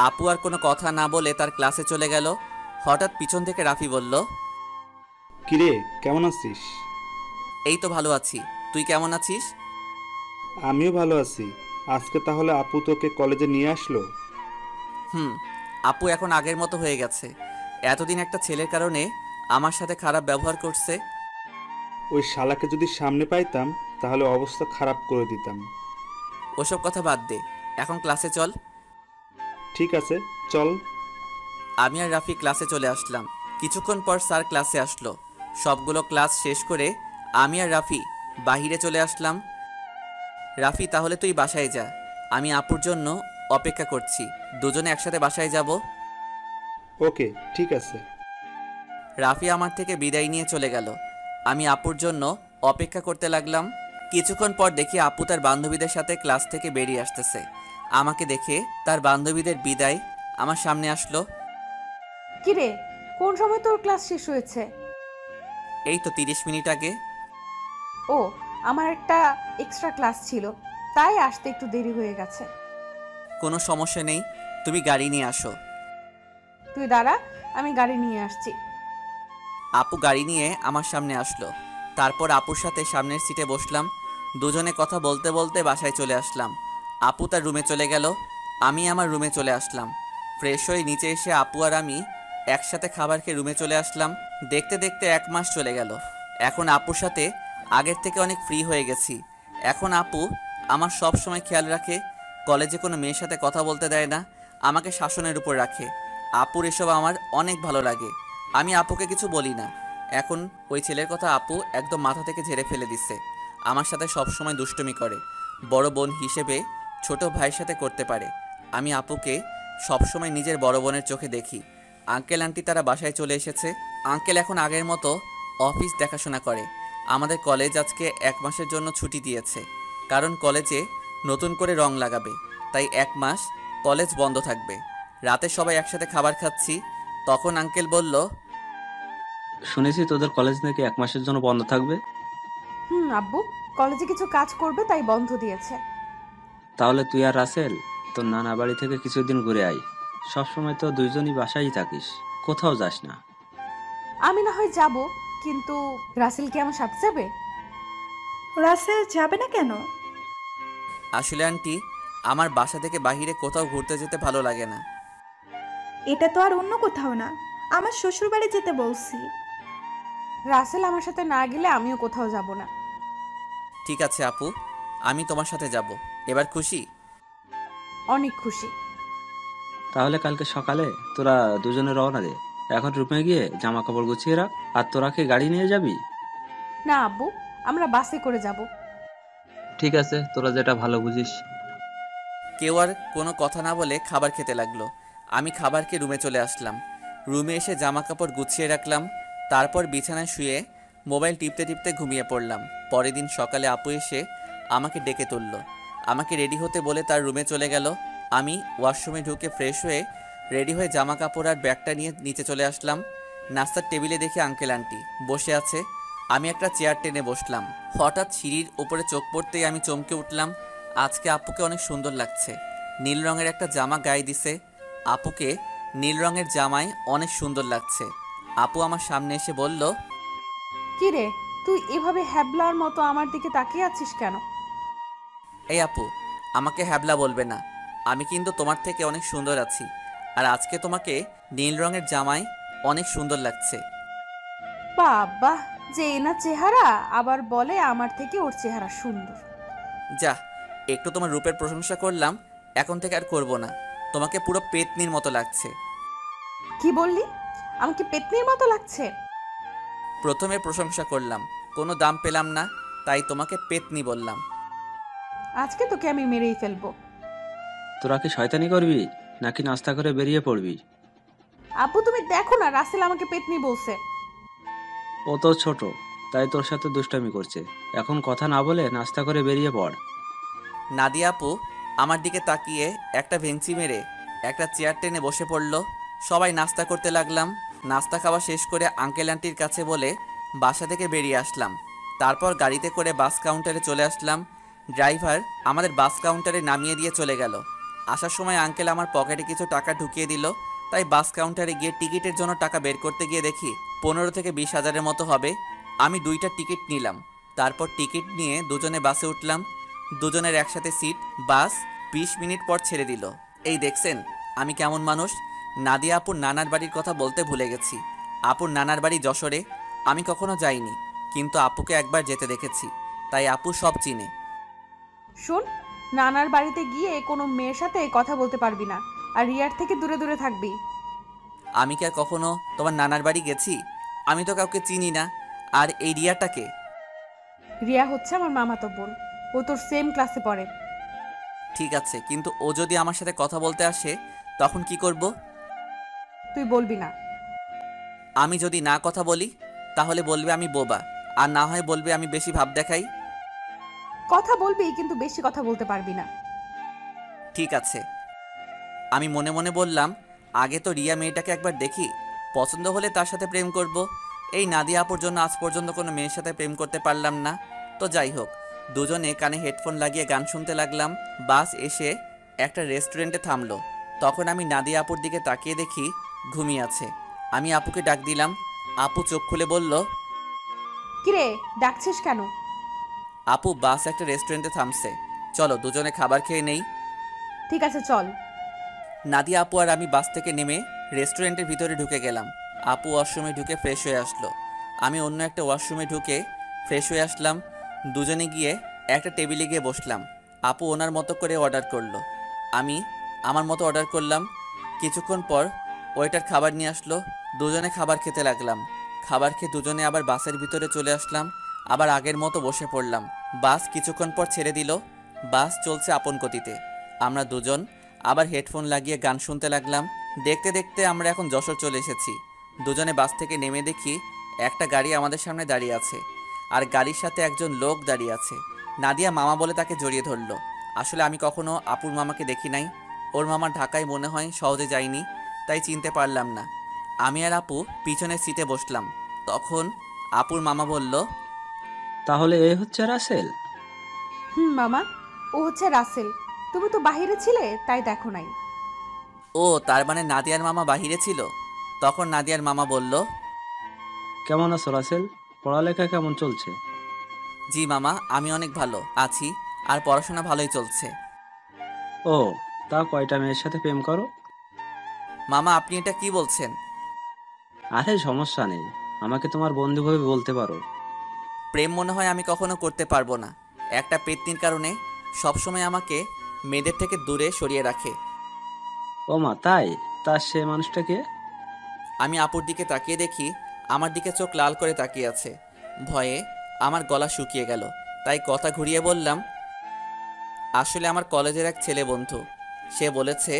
আপু আর কোনো কথা না বলে তার ক্লাসে চলে গেল। হঠাৎ পিছন থেকে রাফি বলল, কিরে, কেমন আছিস? এই তো ভালো আছি, তুই কেমন আছিস? আমিও ভালো আছি। আজকে তাহলে আপু তোকে কলেজে নিয়ে আসলো? আপু এখন আগের মতো হয়ে গেছে। এতদিন একটা ছেলের কারণে আমার সাথে খারাপ ব্যবহার করছে। ওই শালাকে যদি সামনে পাইতাম তাহলে অবস্থা খারাপ করে দিতাম। ওসব কথা বাদ দে, এখন ক্লাসে চল। ঠিক আছে, চল। আমি আর রাফি ক্লাসে চলে আসলাম। কিছুক্ষণ পর স্যার ক্লাসে আসলো। সবগুলো ক্লাস শেষ করে আমি আর রাফি বাহিরে চলে আসলাম। রাফি তাহলে তুই বাসায় যা, আমি আপুর জন্য অপেক্ষা করছি। দুজনে একসাথে বাসায় যাব। ওকে, ঠিক আছে। রাফি আমার থেকে বিদায় নিয়ে চলে গেল। আমি আপুর জন্য অপেক্ষা করতে লাগলাম। কিছুক্ষণ পর দেখি আপু তার বান্ধবীদের সাথে ক্লাস থেকে বেরিয়ে আসতেছে। আমাকে দেখে তার বান্ধবীদের বিদায় আমার সামনে আসলো। কিরে, কোন সময় তোর ক্লাস শেষ হয়েছে? এই তো 30 মিনিট আগে। ও, আমার একটা এক্সট্রা ক্লাস ছিল, তাই আসতে একটু দেরি হয়ে গেছে। কোনো সমস্যা নেই, তুমি গাড়ি নিয়ে আসো। তুই দাঁড়া, আমি গাড়ি নিয়ে আসছি। আপু গাড়ি নিয়ে আমার সামনে আসলো। তারপর আপুর সাথে সামনের সিটে বসলাম। দুজনে কথা বলতে বলতে বাসায় চলে আসলাম। আপু তার রুমে চলে গেল, আমি আমার রুমে চলে আসলাম। ফ্রেশ হয়ে নিচে এসে আপু আর আমি একসাথে খাবার খেয়ে রুমে চলে আসলাম। দেখতে দেখতে 1 মাস চলে গেল। এখন আপুর সাথে আগের থেকে অনেক ফ্রি হয়ে গেছি। এখন আপু আমার সব সময় খেয়াল রাখে। কলেজে কোনো মেয়ের সাথে কথা বলতে দেয় না, আমাকে শাসনের উপর রাখে। আপুর এসব আমার অনেক ভালো লাগে। আমি আপুকে কিছু বলি না। এখন ওই ছেলের কথা আপু একদম মাথা থেকে ঝেড়ে ফেলে দিচ্ছে। আমার সাথে সবসময় দুষ্টুমি করে, বড় বোন হিসেবে ছোট ভাইয়ের সাথে করতে পারে। আমি আপুকে সবসময় নিজের বড় বোনের চোখে দেখি। আঙ্কেল আন্টি তারা বাসায় চলে এসেছে। আঙ্কেল এখন আগের মতো অফিস দেখাশোনা করে। আমাদের কলেজ আজকে 1 মাসের জন্য ছুটি দিয়েছে, কারণ কলেজে নতুন করে রং লাগাবে, তাই 1 মাস কলেজ বন্ধ থাকবে। রাতে সবাই একসাথে খাবার খাচ্ছি, তখন আঙ্কেল বলল, শুনেছি তোদের কলেজ নাকি 1 মাসের জন্য বন্ধ থাকবে। আব্বু কলেজে কিছু কাজ করবে তাই বন্ধ দিয়েছে। তাহলে তুই আর রাসেল তোর নানা বাড়ি থেকে কিছুদিন ঘুরে আয়। সবসময় তো দুইজনই বাসায় থাকিস, কোথাও যাস না। আমি না হয় যাব, কিন্তু রাসেল কি আমার সাথে যাবে? রাসেল যাবে না কেন? আসলে আন্টি, আমার বাসা থেকে বাইরে কোথাও ঘুরতে যেতে ভালো লাগে না। এটা তো আর অন্য কোথাও না, আমার শ্বশুর বাড়ি যেতে বলছি। রাসেল আমার সাথে না গেলে আমিও কোথাও যাব না। ঠিক আছে আপু, আমি তোমার সাথে যাব। এবার খুশি? অনেক খুশি। তাহলে কালকে সকালে তোরা দুজনে রওনা দে। এখন রুমে গিয়ে জামা কাপড় গুছিয়ে রাখ। আর তোরা কি গাড়ি নিয়ে যাবি? না আব্বু, আমরা বাসে করে যাব। ঠিক আছে, তোরা যেটা ভালো বুঝিস। কেউ আর কোনো কথা না বলে খাবার খেতে লাগলো। আমি খাবার খেয়ে রুমে চলে আসলাম। রুমে এসে জামা কাপড় গুছিয়ে রাখলাম, তারপর বিছানায় শুয়ে মোবাইল টিপতে টিপতে ঘুমিয়ে পড়লাম। পরের দিন সকালে আপু এসে আমাকে ডেকে তুলল, আমাকে রেডি হতে বলে তার রুমে চলে গেল। আমি ওয়াশরুমে ঢুকে ফ্রেশ হয়ে রেডি হয়ে জামা কাপড় আর ব্যাগটা নিয়ে নিচে চলে আসলাম। নাস্তার টেবিলে দেখে আঙ্কেল আন্টি বসে আছে। আমি একটা চেয়ার টেনে বসলাম। হঠাৎ সিঁড়ির উপরে চোখ পড়তেই আমি চমকে উঠলাম। আজকে আপুকে অনেক সুন্দর লাগছে। নীল রঙের একটা জামা গায়ে দিছে। আপুকে নীল রঙের জামায় অনেক সুন্দর লাগছে। আপু আমার সামনে এসে বলল, কি রে, তুই এভাবে হ্যাবলার মতো আমার দিকে তাকিয়ে আছিস কেন? এই আপু, আমাকে হ্যাবলা বলবে না। আমি কিন্তু তোমার থেকে অনেক সুন্দর আছি, আর আজকে তোমাকে নীল রঙের জামায় অনেক সুন্দর লাগছে। বাবা, যে না চেহারা, আবার বলে আমার থেকে ওর চেহারা সুন্দর। যা, একটু তোমার রূপের প্রশংসা করলাম, এখন থেকে আর করব না। তোমাকে পুরো পেতনির মতো লাগছে। কি বললি? আমাকে পেতনির মতো লাগছে? প্রথমে প্রশংসা করলাম, কোনো দাম পেলাম না, তাই তোমাকে পেতনি বললাম। আজকে তোকে আমি মেরেই ফেলবো। তোরা কি শয়তানি করবি নাকি নাস্তা করে বেরিয়ে পড়বি? আব্বু তুমি দেখো না, রাসেল আমাকে পেতনি বলছে। ও তো ছোট, তাই তোর সাথে দুষ্টামি করছে। এখন কথা না বলে নাস্তা করে বেরিয়ে পড়। নাদিয়া আপু আমার দিকে তাকিয়ে একটা ভেঙচি মেরে একটা চেয়ার টেনে বসে পড়ল। সবাই নাস্তা করতে লাগলাম। নাস্তা খাওয়া শেষ করে আঙ্কেল আন্টির কাছে বলে বাসা থেকে বেরিয়ে আসলাম। তারপর গাড়িতে করে বাস কাউন্টারে চলে আসলাম। ড্রাইভার আমাদের বাস কাউন্টারে নামিয়ে দিয়ে চলে গেল। আসার সময় আঙ্কেল আমার পকেটে কিছু টাকা ঢুকিয়ে দিল। তাই বাস কাউন্টারে গিয়ে টিকিটের জন্য টাকা বের করতে গিয়ে দেখি 15 থেকে 20 হাজারের মতো হবে। আমি 2টা টিকিট নিলাম। তারপর টিকিট নিয়ে দুজনে বাসে উঠলাম। দুজনের একসাথে সিট। বাস 20 মিনিট পর ছেড়ে দিল। এই দেখছেন আমি কেমন মানুষ। নাদিয়া আপুর নানার বাড়ির কথা বলতে ভুলে গেছি। আপুর নানার বাড়ি যশোরে। আমি কখনো যাইনি, কিন্তু আপুকে একবার যেতে দেখেছি, তাই আপু সব চিনে। শোন, নানার বাড়িতে গিয়ে কোনো মেয়ের সাথে কথা বলতে পারবি না, আর রিয়ার থেকে দূরে দূরে থাকবি। আমি কি আর কখনো তোমার নানার বাড়ি গেছি? আমি তো কাউকে চিনি না। আর এই রিয়াটাকে? রিয়া হচ্ছে আমার মামাতো বোন, ও তোর সেম ক্লাসে পড়ে। ঠিক আছে, কিন্তু ও যদি আমার সাথে কথা বলতে আসে তখন কি করব? তুই বলবি না। আমি যদি না কথা বলি তাহলে বলবে আমি বোবা, আর না হয় বলবে আমি বেশি ভাব দেখাই। কথা বলবি, কিন্তু বেশি কথা বলতে পারবি না। ঠিক আছে। আমি মনে মনে বললাম, আগে তো রিয়া মেয়েটাকে একবার দেখি, পছন্দ হলে তার সাথে প্রেম করব। এই নাদিয়া আপুর জন্য আজ পর্যন্ত কোনো মেয়ের সাথে প্রেম করতে পারলাম না। তো যাই হোক, দুজনে কানে হেডফোন লাগিয়ে গান শুনতে লাগলাম। বাস এসে একটা রেস্টুরেন্টে থামলো। তখন আমি নাদিয়া আপুর দিকে তাকিয়ে দেখি ঘুমিয়ে আছে। আমি আপুকে ডাক দিলাম। আপু চোখ খুলে বলল, কিরে, ডাকছিস কেন? আপু বাস একটা রেস্টুরেন্টে থামছে, চলো দুজনে খাবার খেয়ে নেই। ঠিক আছে চল। নাদিয়া আপু আর আমি বাস থেকে নেমে রেস্টুরেন্টের ভিতরে ঢুকে গেলাম। আপু ওয়াশরুমে ঢুকে ফ্রেশ হয়ে আসলো। আমি অন্য একটা ওয়াশরুমে ঢুকে ফ্রেশ হয়ে আসলাম। দুজনে গিয়ে একটা টেবিলে গিয়ে বসলাম। আপু ওনার মতো করে অর্ডার করলো, আমি আমার মতো অর্ডার করলাম। কিছুক্ষণ পর ওয়েটার খাবার নিয়ে আসলো। দুজনে খাবার খেতে লাগলাম। খাবার খেয়ে দুজনে আবার বাসের ভিতরে চলে আসলাম। আবার আগের মতো বসে পড়লাম। বাস কিছুক্ষণ পর ছেড়ে দিল। বাস চলছে আপন গতিতে। আমরা দুজন আবার হেডফোন লাগিয়ে গান শুনতে লাগলাম। দেখতে দেখতে আমরা এখন যশোর চলে এসেছি। দুজনে বাস থেকে নেমে দেখি একটা গাড়ি আমাদের সামনে দাঁড়িয়ে আছে, আর গাড়ির সাথে একজন লোক দাঁড়িয়ে আছে। নাদিয়া মামা বলে তাকে জড়িয়ে ধরলো। আসলে আমি কখনো আপুর মামাকে দেখি নাই। ওর মামা ঢাকায় মনে হয় সহজে যায়নি, তাই চিনতে পারলাম না। আমি আর আপু পিছনের সিটে বসলাম। তখন আপুর মামা বলল, তাহলে এই হচ্ছে রাসেল? মামা, ও হচ্ছে রাসেল। তুমি তো বাইরে ছিলে, তাই দেখো নাই। ও তার মানে নাদিয়ার মামা বাহিরে ছিল। তখন নাদিয়ার মামা বলল, কেমন আছো রাসেল? পড়ালেখা কেমন চলছে? জি মামা, আমি অনেক ভালো আছি, আর পড়াশোনা ভালোই চলছে। ও, তা কয়টা মেয়ের সাথে প্রেম করো? মামা আপনি এটা কি বলছেন? আরে সমস্যা নেই, আমাকে তোমার বন্ধু ভাবে বলতে পারো। প্রেম মনে হয় আমি কখনো করতে পারবো না। একটা পেত্নীর কারণে সবসময় আমাকে মেয়েদের থেকে দূরে সরিয়ে রাখে। ও মা, তাই? তা সে মানুষটাকে? আমি আপুর দিকে তাকিয়ে দেখি আমার দিকে চোখ লাল করে তাকিয়ে আছে। ভয়ে আমার গলা শুকিয়ে গেল, তাই কথা ঘুরিয়ে বললাম, আসলে আমার কলেজের এক ছেলে বন্ধু। সে বলেছে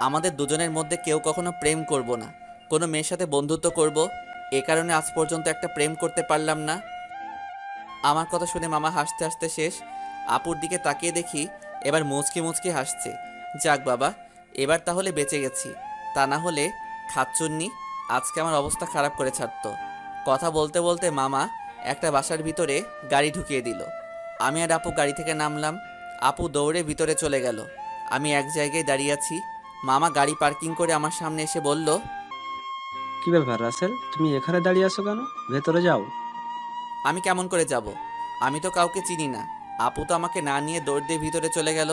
আমাদের দুজনের মধ্যে কেউ কখনো প্রেম করব না, কোনো মেয়ের সাথে বন্ধুত্ব করব। এ কারণে আজ পর্যন্ত একটা প্রেম করতে পারলাম না। আমার কথা শুনে মামা হাসতে হাসতে শেষ। আপুর দিকে তাকিয়ে দেখি এবার মুচকি মুচকি হাসছে। যাক বাবা, এবার তাহলে বেঁচে গেছি। তা না হলে খাচ্চুন্নি আজকে আমার অবস্থা খারাপ করে ছাড়তো। কথা বলতে বলতে মামা একটা বাসার ভিতরে গাড়ি ঢুকিয়ে দিল। আমি আর আপু গাড়ি থেকে নামলাম। আপু দৌড়ে ভিতরে চলে গেল। আমি এক জায়গায় দাঁড়িয়ে আছি। মামা গাড়ি পার্কিং করে আমার সামনে এসে বলল, কি ব্যাপার রাসেল, তুমি এখানে দাঁড়িয়ে আছো কেন? ভেতরে যাও। আমি কেমন করে যাব? আমি তো কাউকে চিনি না। আপু তো আমাকে না নিয়ে দৌড় দিয়ে ভিতরে চলে গেল।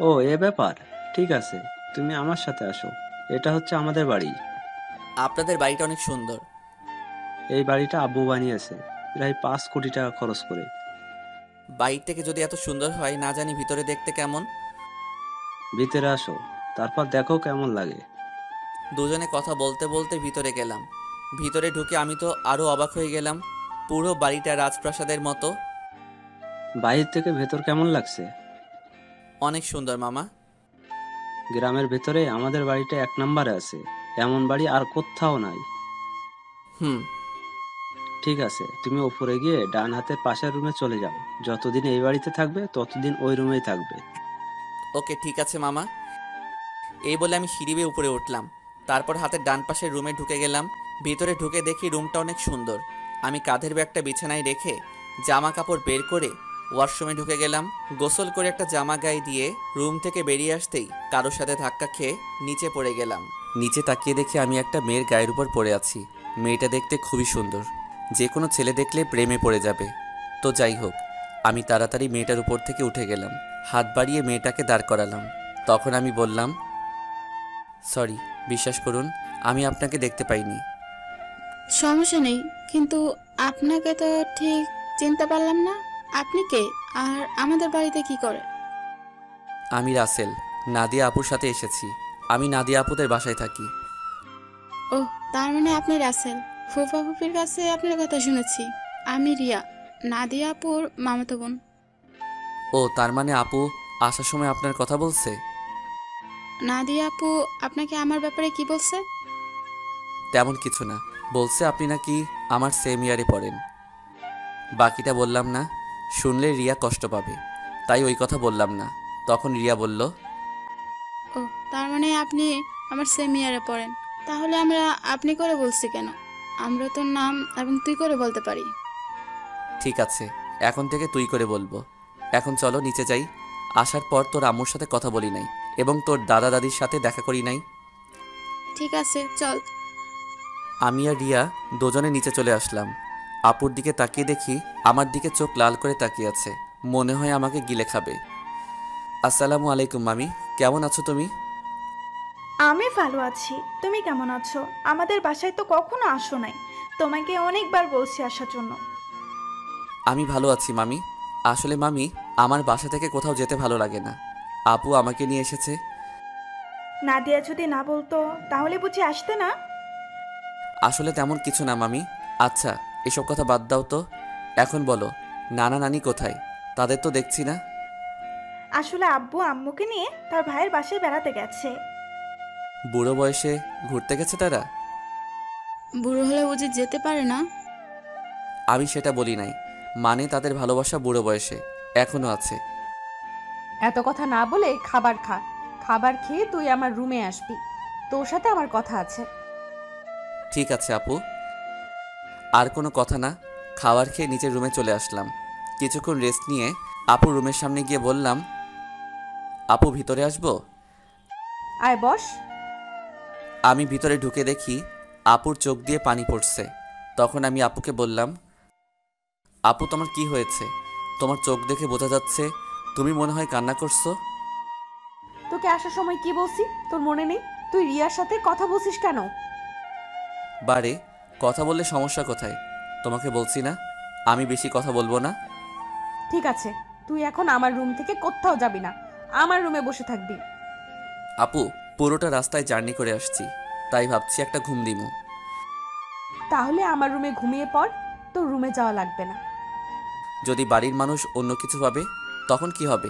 ও, এ ব্যাপার। ঠিক আছে, তুমি আমার সাথে আসো। এটা হচ্ছে আমাদের বাড়ি। আপনাদের বাড়িটা অনেক সুন্দর। এই বাড়িটা আব্বু বানিয়েছে প্রায় 5 কোটি টাকা খরচ করে। বাইরে থেকে যদি এত সুন্দর হয়, না জানি ভিতরে দেখতে কেমন। ভিতরে আসো, তারপর দেখো কেমন লাগে। দুজনে কথা বলতে বলতে ভিতরে গেলাম। ভিতরে ঢুকে আমি তো আরো অবাক হয়ে গেলাম। পুরো বাড়িটা রাজপ্রাসাদের মতো। বাইরে থেকে ভেতর কেমন লাগছে? অনেক সুন্দর মামা। গ্রামের ভেতরে আমাদের বাড়িটা 1 নম্বরে আছে। এমন বাড়ি আর কোথাও নাই। হুম। ঠিক আছে, তুমি উপরে গিয়ে ডান হাতের পাশের রুমে চলে যাও। যতদিন এই বাড়িতে থাকবে ততদিন ওই রুমেই থাকবে। ওকে ঠিক আছে মামা। এই বলে আমি সিঁড়ি বেয়ে উপরে উঠলাম। তারপর হাতের ডান পাশের রুমে ঢুকে গেলাম। ভিতরে ঢুকে দেখি রুমটা অনেক সুন্দর। আমি কাঁধের ব্যাগটা বিছানায় রেখে জামা কাপড় বের করে ওয়াশরুমে ঢুকে গেলাম। গোসল করে একটা জামা গায়ে দিয়ে রুম থেকে বেরিয়ে আসতেই কারোর সাথে ধাক্কা খেয়ে নিচে পড়ে গেলাম। নিচে তাকিয়ে দেখি আমি একটা মেয়ের গায়ের উপর পড়ে আছি। মেয়েটা দেখতে খুবই সুন্দর, যে কোনো ছেলে দেখলে প্রেমে পড়ে যাবে। তো যাই হোক, আমি তাড়াতাড়ি মেয়েটার উপর থেকে উঠে গেলাম। হাত বাড়িয়ে মেয়েটাকে দাঁড় করালাম। তখন আমি বললাম, সরি, বিশ্বাস করুন আমি আপনাকে দেখতে পাইনি। সমস্যা নেই, কিন্তু আপনাকে তো ঠিক চিনতে পারলাম না। আপনি কে, আর আমাদের বাড়িতে কি করে? আমি রাসেল, নাদিয়া আপুর সাথে এসেছি। আমি নাদিয়া আপুদের বাসায় থাকি। ও, তার মানে আপনি রাসেল। ফুফা ফুফির কাছে আপনার কথা শুনেছি। আমি রিয়া, নাদিয়া আপুর মামাতো বোন। ও, তার মানে আপু আসার সময় আপনার কথা বলছে? নাদিয়া আপু আপনাকে আমার ব্যাপারে কি বলছে? তেমন কিছু না, বলছে আপনি নাকি আমার সেম ইয়ারে পড়েন। বাকিটা বললাম না, শুনলে রিয়া কষ্ট পাবে, তাই ওই কথা বললাম না। তখন রিয়া বলল, ও, তার মানে আপনি আমার সেম ইয়ারে পড়েন। তাহলে আমরা আপনি করে বলছি কেন? আমরা তোর নাম এবং তুই করে বলতে পারি। ঠিক আছে, এখন থেকে তুই করে বলবো। এখন চলো নিচে যাই। আসার পর তোর আম্মুর সাথে কথা বলি নাই এবং তোর দাদা দাদির সাথে দেখা করি নাই। ঠিক আছে, চল। আমি আর রিয়া দুজনে নিচে চলে আসলাম। আপুর দিকে তাকিয়ে দেখি আমার দিকে চোখ লাল করে তাকিয়ে আছে, মনে হয় আমাকে গিলে খাবে। আসসালামু আলাইকুম মামি, কেমন আছো তুমি? আমি ভালো আছি, তুমি কেমন আছো? আমাদের বাসায় তো কখনো আসো নাই, তোমাকে অনেকবার বলছি আসার জন্য। আমি ভালো আছি মামি। আসলে মামি, আমার বাসা থেকে কোথাও যেতে ভালো লাগে না। আপু আমাকে নিয়ে এসেছে। নাদিয়া যদি না বলতো তাহলে বুঝি আসতে না? আসলে তেমন কিছু না মামি। আচ্ছা, এসব কথা বাদ দাও তো। এখন বলো, নানা নানি কোথায়? তাদের তো দেখছি না। আসলে আব্বু আম্মুকে নিয়ে তার ভাইয়ের বাসায় বেড়াতে গেছে। বুড়ো বয়সে ঘুরতে গেছে তারা? বুড়ো হলে বুঝি যেতে পারে না? আমি সেটা বলি নাই, মানে তাদের ভালোবাসা বুড়ো বয়সে এখনো আছে। এত কথা না বলে খাবার খা। খাবার খেয়ে তুই আমার রুমে আসবি, তোর সাথে আমার কথা আছে। ঠিক আছে আপু। আর কোনো কথা না, খাবার খেয়ে নিচের রুমে চলে আসলাম। কিছুক্ষণ রেস্ট নিয়ে আপুর রুমের সামনে গিয়ে বললাম, আপু ভিতরে আসবো? আয় বস। আমি ভিতরে ঢুকে দেখি আপুর চোখ দিয়ে পানি পড়ছে। তখন আমি আপুকে বললাম, আপু তোমার কি হয়েছে? তোমার চোখ দেখে বোঝা যাচ্ছে তুমি মনে হয় কান্না করছো। তোকে আসার সময় কি বলছি তোর মনে নেই? তুই রিয়ার সাথে কথা বলছিস কেন? বারে, কথা বললে সমস্যা কোথায়? তোমাকে বলছি না আমি বেশি কথা বলবো না। ঠিক আছে, তুই এখন আমার রুম থেকে কোথাও যাবি না, আমার রুমে বসে থাকবি। আপু, পুরোটা রাস্তায় জার্নি করে আসছি, তাই ভাবছি একটা ঘুম দিমু। তাহলে আমার রুমে ঘুমিয়ে পড়, তোর রুমে যাওয়া লাগবে না। যদি বাড়ির মানুষ অন্য কিছু ভাবে তখন কি হবে?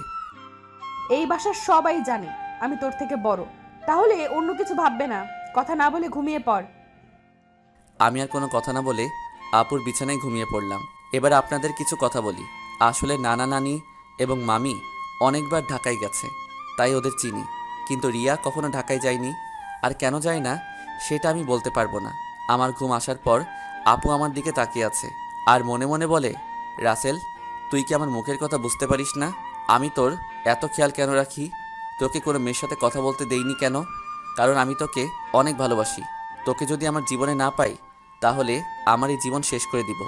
এই বাসার সবাই জানে আমি তোর থেকে বড়, তাহলে অন্য কিছু ভাববে না। কথা না বলে ঘুমিয়ে পড়। আমি আর কোনো কথা না বলে আপুর বিছানায় ঘুমিয়ে পড়লাম। এবার আপনাদের কিছু কথা বলি। আসলে নানা নানি এবং মামি অনেকবার ঢাকায় গেছে, তাই ওদের চিনি। কিন্তু রিয়া কখনো ঢাকায় যায়নি, আর কেন যায় না সেটা আমি বলতে পারবো না। আমার ঘুম আসার পর আপু আমার দিকে তাকিয়ে আছে আর মনে মনে বলে, রাসেল, তুই কি আমার মুখের কথা বুঝতে পারিস না? আমি তোর এত খেয়াল কেন রাখি? তোকে কোনো মেয়ের সাথে কথা বলতে দেইনি কেন? কারণ আমি তোকে অনেক ভালোবাসি। তোকে যদি আমার জীবনে না পাই তাহলে আমার এই জীবন শেষ করে দিব।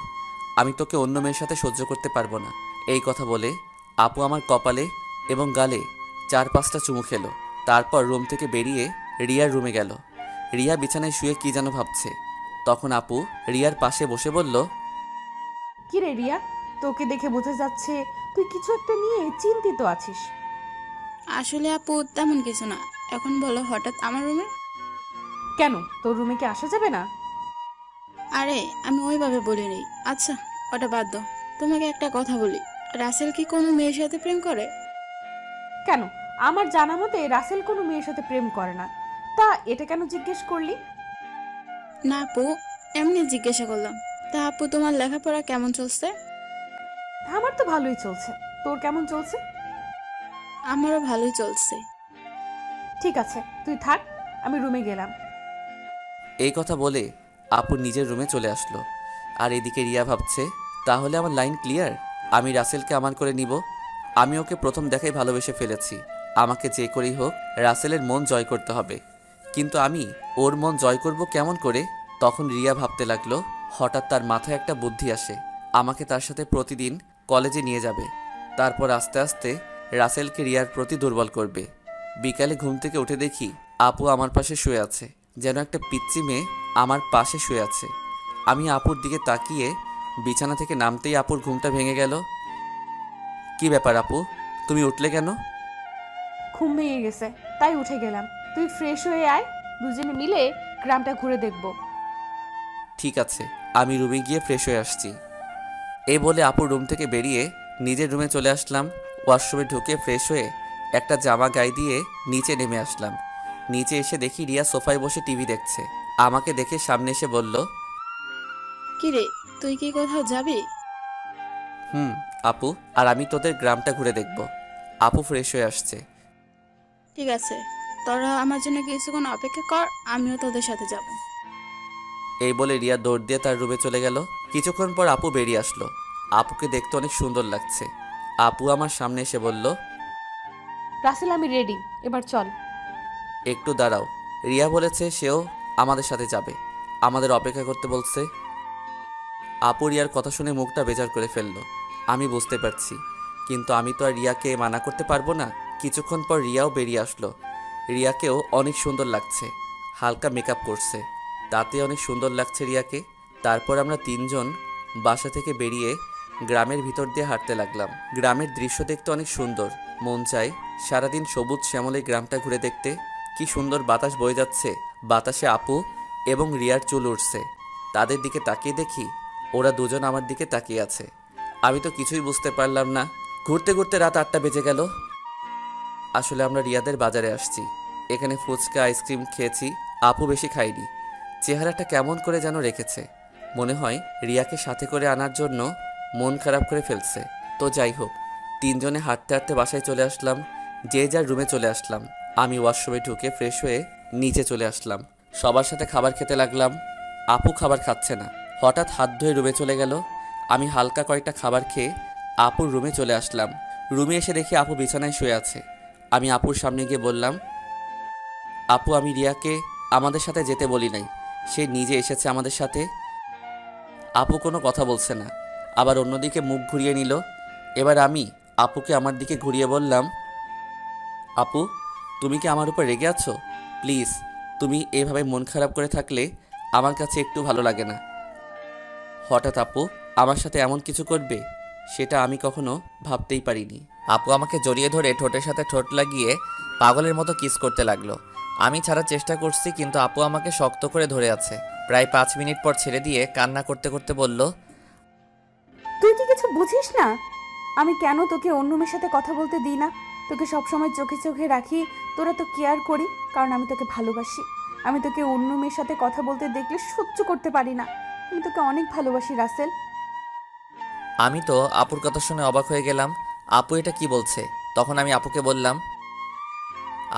আমি তোকে অন্য মেয়ের সাথে সহ্য করতে পারবো না। এই কথা বলে আপু আমার কপালে এবং গালে 4-5টা চুমু খেলো। তারপর রুম থেকে বেরিয়ে রিয়ার রুমে গেল। রিয়া বিছানায় শুয়ে কি যেন ভাবছে। তখন আপু রিয়ার পাশে বসে বলল, কি রে রিয়া, তোকে দেখে বোঝা যাচ্ছে তুই কিছু একটা নিয়ে চিন্তিত আছিস। আসলে আপু তেমন কিছু না। এখন বলো হঠাৎ আমার রুমে? কেন, তোর রুমে কি আসা যাবে না? আরে আমি ওইভাবে বলিনি। আচ্ছা, ওটা বাদ দাও। তোমাকে একটা কথা বলি, রাসেল কি কোনো মেয়ের সাথে প্রেম করে? কেন, আমার জানা মতে রাসেল কোনো মেয়ের সাথে প্রেম করে না। তা এটা কেন জিজ্ঞেস করলি? না আপু, এমনি জিজ্ঞাসা করলাম। তা আপু তোমার লেখাপড়া কেমন চলছে? আমার তো ভালোই চলছে, তোর কেমন চলছে? আমারও ভালোই চলছে। ঠিক আছে, তুই থাক, আমি রুমে গেলাম। এই কথা বলে আপু নিজের রুমে চলে আসলো। আর এদিকে রিয়া ভাবছে, তাহলে আমার লাইন ক্লিয়ার, আমি রাসেলকে আমার করে নিব। আমি ওকে প্রথম দেখাই ভালোবেসে ফেলেছি। আমাকে যে করেই হোক রাসেলের মন জয় করতে হবে। কিন্তু আমি ওর মন জয় করব কেমন করে? তখন রিয়া ভাবতে লাগলো। হঠাৎ তার মাথায় একটা বুদ্ধি আসে, আমাকে তার সাথে প্রতিদিন কলেজে নিয়ে যাবে। তারপর আস্তে আস্তে রাসেলকে রিয়ার প্রতি দুর্বল করবে। বিকালে ঘুম থেকে উঠে দেখি আপু আমার পাশে শুয়ে আছে, যেন একটা পিচ্চি মেয়ে আমার পাশে শুয়ে আছে। আমি আপুর দিকে তাকিয়ে বিছানা থেকে নামতেই আপুর ঘুমটা ভেঙে গেল। কি ব্যাপার আপু, তুমি উঠলে কেন? ঘুম ভেঙে গেছে তাই উঠে গেলাম। তুই ফ্রেশ হয়ে আয়, দুজনে মিলে গ্রামটা ঘুরে দেখব। ঠিক আছে, আমি রুমে গিয়ে ফ্রেশ হয়ে আসছি। এই বলে আপুর রুম থেকে বেরিয়ে নিজের রুমে চলে আসলাম। ওয়াশরুমে ঢুকে ফ্রেশ হয়ে একটা জামা গায়ে দিয়ে নিচে নেমে আসলাম। নিচে এসে দেখি রিয়া সোফায় বসে টিভি দেখছে। আমাকে দেখে সামনে এসে বলল, কি রে, তুই কি কোথাও যাবি? হুম আপু, আর আমি তোদের গ্রামটা ঘুরে দেখব। আপু ফ্রেশ হয়ে আসছে। ঠিক আছে, তোরা আমার জন্য কিছুক্ষণ অপেক্ষা কর, আমিও তোদের সাথে যাব। এই বলে রিয়া দৌড় দিয়ে তার রুমে চলে গেল। কিছুক্ষণ পর আপু বেরিয়ে আসলো। আপুকে দেখতে অনেক সুন্দর লাগছে। আপু আমার সামনে এসে বলল, রাসেল আমি রেডি, এবার চল। একটু দাঁড়াও, রিয়া বলেছে সেও আমাদের সাথে যাবে, আমাদের অপেক্ষা করতে বলছে। আপু রিয়ার কথা শুনে মুখটা বেজার করে ফেললো। আমি বুঝতে পারছি, কিন্তু আমি তো আর রিয়াকে মানা করতে পারবো না। কিছুক্ষণ পর রিয়াও বেরিয়ে আসলো। রিয়াকেও অনেক সুন্দর লাগছে, হালকা মেকআপ করছে, তাতে অনেক সুন্দর লাগছে রিয়াকে। তারপর আমরা তিনজন বাসা থেকে বেরিয়ে গ্রামের ভিতর দিয়ে হাঁটতে লাগলাম। গ্রামের দৃশ্য দেখতে অনেক সুন্দর, মন চায় সারাদিন সবুজ শ্যামলে গ্রামটা ঘুরে দেখতে। কি সুন্দর বাতাস বয়ে যাচ্ছে, বাতাসে আপু এবং রিয়ার চুল উঠছে। তাদের দিকে তাকিয়ে দেখি ওরা দুজন আমার দিকে তাকিয়ে আছে। আমি তো কিছুই বুঝতে পারলাম না। ঘুরতে ঘুরতে রাত 8টা বেজে গেল। আসলে আমরা রিয়াদের বাজারে আসছি। এখানে ফুচকা আইসক্রিম খেয়েছি। আপু বেশি খাইনি। চেহারাটা কেমন করে যেন রেখেছে। মনে হয় রিয়াকে সাথে করে আনার জন্য মন খারাপ করে ফেলছে। তো যাই হোক, তিনজনে হাঁটতে হাঁটতে বাসায় চলে আসলাম। যে যার রুমে চলে আসলাম। আমি ওয়াশরুমে ঢুকে ফ্রেশ হয়ে নিচে চলে আসলাম। সবার সাথে খাবার খেতে লাগলাম। আপু খাবার খাচ্ছে না। হঠাৎ হাত ধুয়ে রুমে চলে গেল। আমি হালকা কয়েকটা খাবার খেয়ে আপুর রুমে চলে আসলাম। রুমে এসে দেখি আপু বিছানায় শুয়ে আছে। আমি আপুর সামনে গিয়ে বললাম, আপু আমি রিয়াকে আমাদের সাথে যেতে বলি নাই, সে নিজে এসেছে আমাদের সাথে। আপু কোনো কথা বলছে না, আবার অন্যদিকে মুখ ঘুরিয়ে নিল। এবার আমি আপুকে আমার দিকে ঘুরিয়ে বললাম, আপু তুমি কি আমার উপর রেগে আছো? প্লিজ, তুমি এভাবে মন খারাপ করে থাকলে আমার কাছে একটু ভালো লাগে না। হঠাৎ আপু আমার সাথে এমন কিছু করবে সেটা আমি কখনো ভাবতেই পারিনি। আপু আমাকে জড়িয়ে ধরে ঠোঁটের সাথে ঠোঁট লাগিয়ে পাগলের মতো কিস করতে লাগলো। আমি ছাড়ার চেষ্টা করছি, কিন্তু আপু আমাকে শক্ত করে ধরে আছে। প্রায় 5 মিনিট পর ছেড়ে দিয়ে কান্না করতে করতে বলল, তুই কি কিছু বুঝিস না? আমি কেন তোকে অন্য মেয়ের সাথে কথা বলতে দিই না? তোকে সবসময় চোখে চোখে রাখি, তোরা তো কেয়ার করি, কারণ আমি তোকে ভালোবাসি। আমি তোকে অন্য মেয়ের সাথে কথা বলতে দেখলে সহ্য করতে পারি না। আমি তোকে অনেক ভালোবাসি রাসেল। আমি তো আপুর কথা শুনে অবাক হয়ে গেলাম। আপু এটা কি বলছে? তখন আমি আপুকে বললাম,